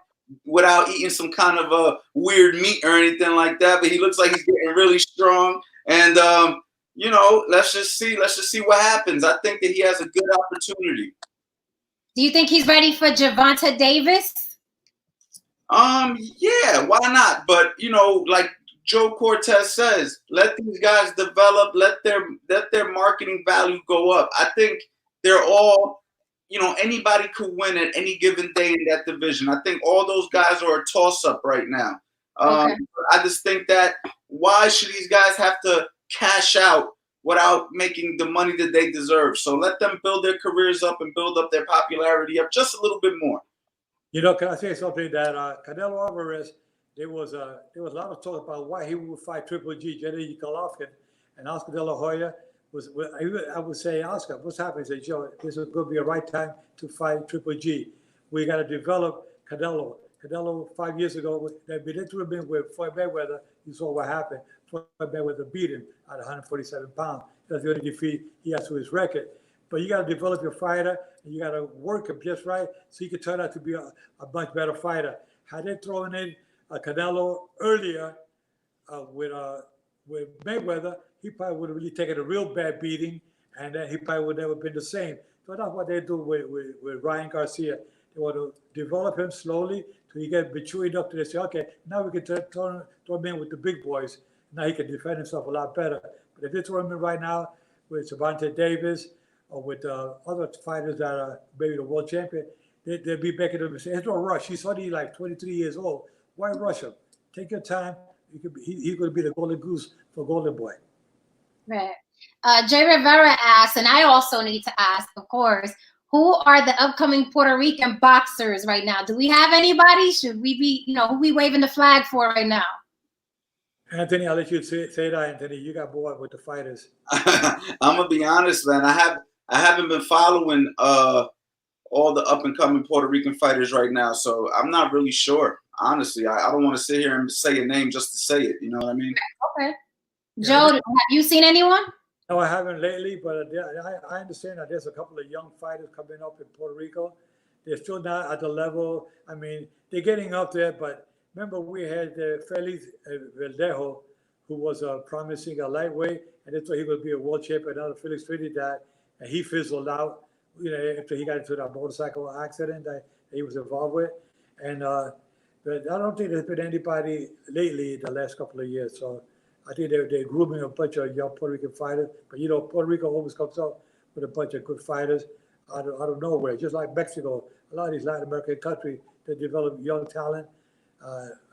without eating some kind of a weird meat or anything like that. But he looks like he's getting really strong. And let's just see what happens. I think that he has a good opportunity. Do you think he's ready for Gervonta Davis? Yeah, why not? But like Joe Cortez says, let these guys develop, let their marketing value go up. I think they're all, anybody could win at any given day in that division. I think all those guys are a toss-up right now. Okay. I just think that why should these guys have to cash out without making the money that they deserve? So let them build their careers up and build up their popularity up just a little bit more. Can I say something that Canelo Alvarez, there was a lot of talk about why he would fight Triple G, Gennady Golovkin, and Oscar De La Hoya. I would say, Oscar, what's happening? He said, Joe, this is going to be a right time to fight Triple G. We got to develop Canelo. Canelo 5 years ago, that would have been with Floyd Mayweather. You saw what happened. Floyd Mayweather beat him at 147 pounds. That's the only defeat he has to his record. But you got to develop your fighter, and you got to work him just right so he can turn out to be a much better fighter. Had they thrown in Canelo earlier with Mayweather, he probably would have really taken a real bad beating, and then he probably would never been the same. So that's what they do with Ryan Garcia. They want to develop him slowly till he gets mature enough to say, okay, now we can throw him in with the big boys. Now he can defend himself a lot better. But if it's tournament right now with Gervonta Davis or with other fighters that are maybe the world champion, they'll be back in the say, there's no rush. He's only like 23 years old. Why rush him? Take your time. He's going to be the golden goose for Golden Boy. Right. Jay Rivera asks, and I also need to ask, of course, who are the upcoming Puerto Rican boxers right now? Do we have anybody? Should we be, who we waving the flag for right now? Anthony, I'll let you say that, Anthony. You got bored with the fighters. I'm gonna be honest, man. I haven't been following all the up and coming Puerto Rican fighters right now, so I'm not really sure. Honestly, I don't want to sit here and say a name just to say it. You know what I mean? Okay. Joe, have you seen anyone? No, I haven't lately, but I understand that there's a couple of young fighters coming up in Puerto Rico. They're still not at the level. I mean, they're getting up there, but remember we had Felix Verdejo, who was promising a lightweight, and they thought he would be a world champion. Now Felix Trinidad, and he fizzled out, after he got into that motorcycle accident that he was involved with. And but I don't think there's been anybody lately in the last couple of years. So I think they're grooming a bunch of young Puerto Rican fighters. But Puerto Rico always comes up with a bunch of good fighters out of nowhere. Just like Mexico, a lot of these Latin American countries, they develop young talent.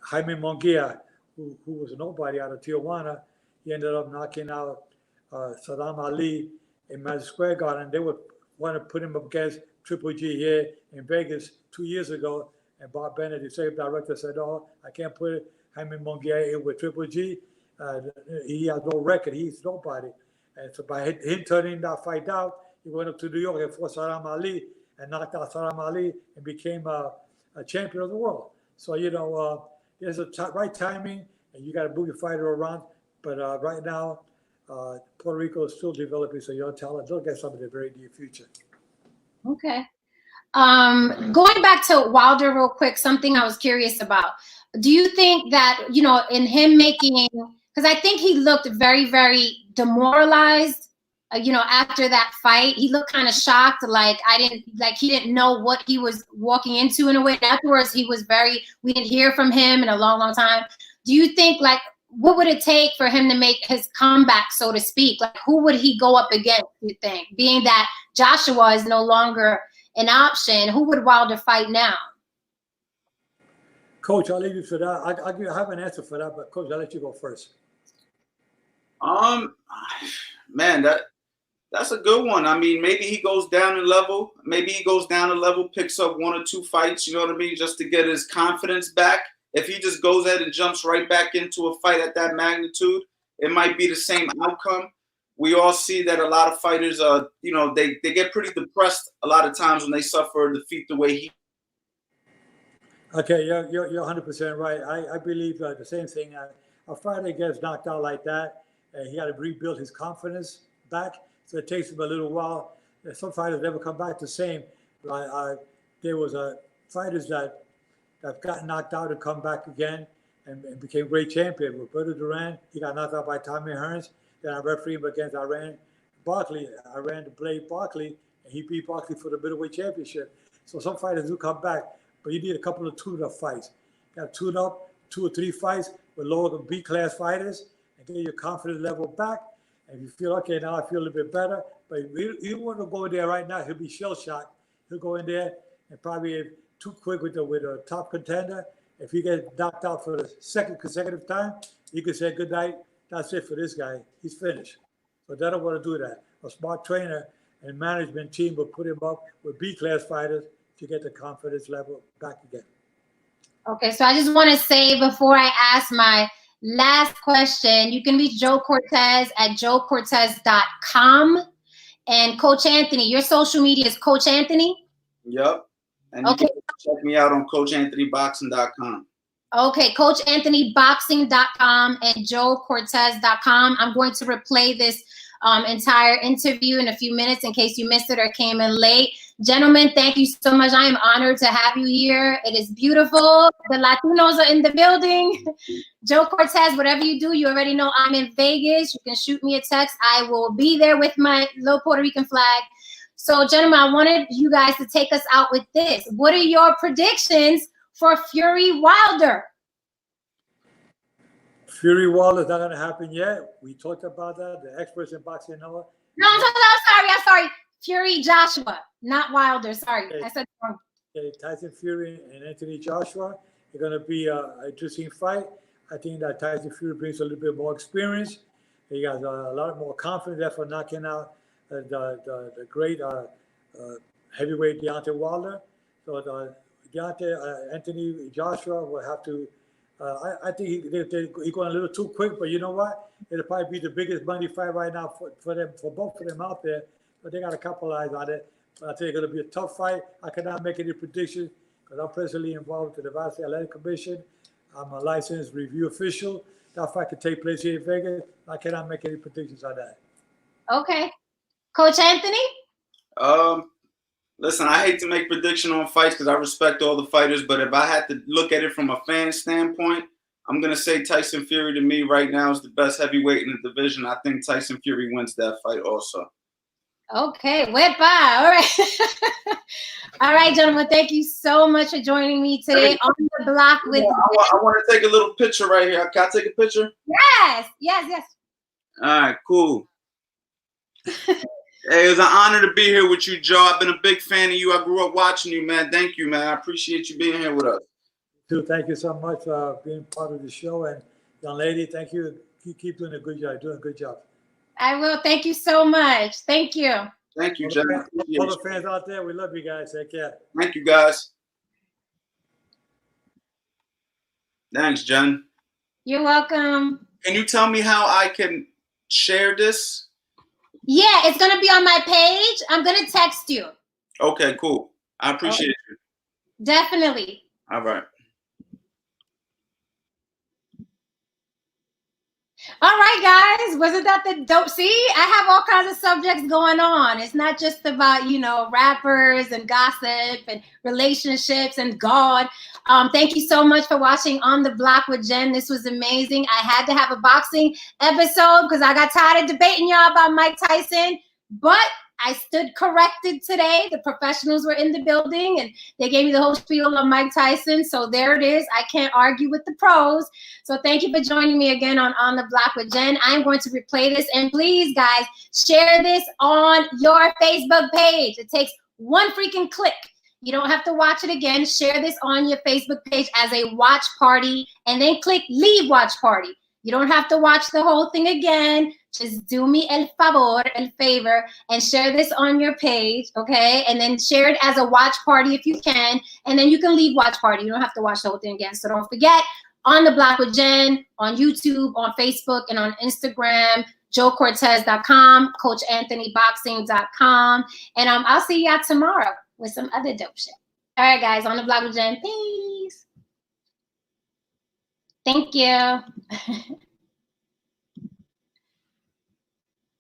Jaime Munguia, who was nobody out of Tijuana, he ended up knocking out Saddam Ali in Madison Square Garden. They would want to put him up against Triple G here in Vegas 2 years ago. And Bob Bennett, the executive director, said, "No, I can't put Jaime Munguia in with Triple G. He has no record. He's nobody." And so by him turning that fight down, he went up to New York and fought Saddam Ali and knocked out Saddam Ali and became a champion of the world. So, there's right timing, and you got to move your fighter around. But right now, Puerto Rico is still developing some young talent. They'll get some in the very near future. Okay. Going back to Wilder real quick, something I was curious about. Do you think that, in him making, because I think he looked very, very demoralized, after that fight. He looked kind of shocked, he didn't know what he was walking into in a way. And afterwards, we didn't hear from him in a long, long time. Do you think, what would it take for him to make his comeback, so to speak? Who would he go up against, you think? Being that Joshua is no longer an option, who would Wilder fight now? Coach, I'll leave you for that. I have an answer for that, but Coach, I'll let you go first. Man, that's a good one. I mean, maybe he goes down in level. Maybe he goes down a level, picks up 1 or 2 fights, you know what I mean, just to get his confidence back. If he just goes ahead and jumps right back into a fight at that magnitude, it might be the same outcome. We all see that a lot of fighters, they get pretty depressed a lot of times when they suffer a defeat the way he. Okay, you're 100% right. I believe the same thing. A fighter gets knocked out like that, and he got to rebuild his confidence back. So it takes him a little while. Some fighters never come back the same. There was fighters that got knocked out and come back again and became great champion. Roberto Duran, he got knocked out by Tommy Hearns. Then I refereed him against Iran to Blade Barkley, and he beat Barkley for the middleweight championship. So some fighters do come back, but you need a couple of tune-up fights. You got to tune up 2 or 3 fights with lower B-class fighters and get your confidence level back. And if you feel, okay, now I feel a little bit better, but you want to go in there right now, he'll be shell-shocked. He'll go in there and probably too quick with a top contender. If he gets knocked out for the second consecutive time, you can say good night. That's it for this guy. He's finished. So they don't want to do that. A smart trainer and management team will put him up with B-class fighters to get the confidence level back again. Okay, so I just want to say before I ask my last question, you can reach Joe Cortez at joecortez.com. And Coach Anthony, your social media is Coach Anthony? Yep. And you can check me out on CoachAnthonyBoxing.com. Okay, CoachAnthonyBoxing.com and JoeCortez.com. I'm going to replay this entire interview in a few minutes in case you missed it or came in late. Gentlemen, thank you so much. I am honored to have you here. It is beautiful. The Latinos are in the building. Joe Cortez, whatever you do, you already know I'm in Vegas. You can shoot me a text. I will be there with my little Puerto Rican flag. So, gentlemen, I wanted you guys to take us out with this. What are your predictions for Fury Wilder? Fury Wilder is not going to happen yet. We talked about that. The experts in boxing know. No, I'm sorry. Fury Joshua, not Wilder. Sorry, Okay. I said wrong. Okay, Tyson Fury and Anthony Joshua. It's going to be an interesting fight. I think that Tyson Fury brings a little bit more experience. He has a lot more confidence after knocking out the great heavyweight Deontay Wilder. So Anthony Joshua will have to. I think they're going a little too quick, but you know what? It'll probably be the biggest money fight right now for them, for both of them out there. But they got a couple eyes on it. But I think it's going to be a tough fight. I cannot make any predictions because I'm presently involved with the Nevada State Athletic Commission. I'm a licensed review official. That fight could take place here in Vegas. I cannot make any predictions on that. Okay. Coach Anthony? Listen, I hate to make prediction on fights because I respect all the fighters, but if I had to look at it from a fan standpoint, I'm going to say Tyson Fury to me right now is the best heavyweight in the division. I think Tyson Fury wins that fight also. Okay, wepa. All right. All right, gentlemen, thank you so much for joining me today on the block with. I want to take a little picture right here. Can I take a picture? Yes. All right, cool. Hey, it was an honor to be here with you, Joe. I've been a big fan of you. I grew up watching you, man. Thank you, man. I appreciate you being here with us. Dude, thank you so much for being part of the show. And young lady, thank you. Keep doing a good job. Doing a good job. I will. Thank you so much. Thank you. Thank you, Jen. All the fans out there, we love you guys. Take care. Thank you, guys. Thanks, Jen. You're welcome. Can you tell me how I can share this? Yeah, it's going to be on my page. I'm going to text you. Okay, cool. I appreciate you. Definitely. All right. All right, guys. Wasn't that the dope? See, I have all kinds of subjects going on. It's not just about, rappers and gossip and relationships and God. Thank you so much for watching On the Block with Jen. This was amazing. I had to have a boxing episode because I got tired of debating y'all about Mike Tyson, but I stood corrected today. The professionals were in the building and they gave me the whole spiel on Mike Tyson. So there it is. I can't argue with the pros. So thank you for joining me again on the Block with Jen. I'm going to replay this. And please, guys, share this on your Facebook page. It takes one freaking click. You don't have to watch it again. Share this on your Facebook page as a watch party and then click leave watch party. You don't have to watch the whole thing again. Just do me el favor, and share this on your page, okay? And then share it as a watch party if you can, and then you can leave watch party. You don't have to watch the whole thing again. So don't forget, On the Block with Jen, on YouTube, on Facebook, and on Instagram, JoeCortez.com, CoachAnthonyBoxing.com, and I'll see y'all tomorrow with some other dope shit. All right, guys, On the Block with Jen, peace. Thank you.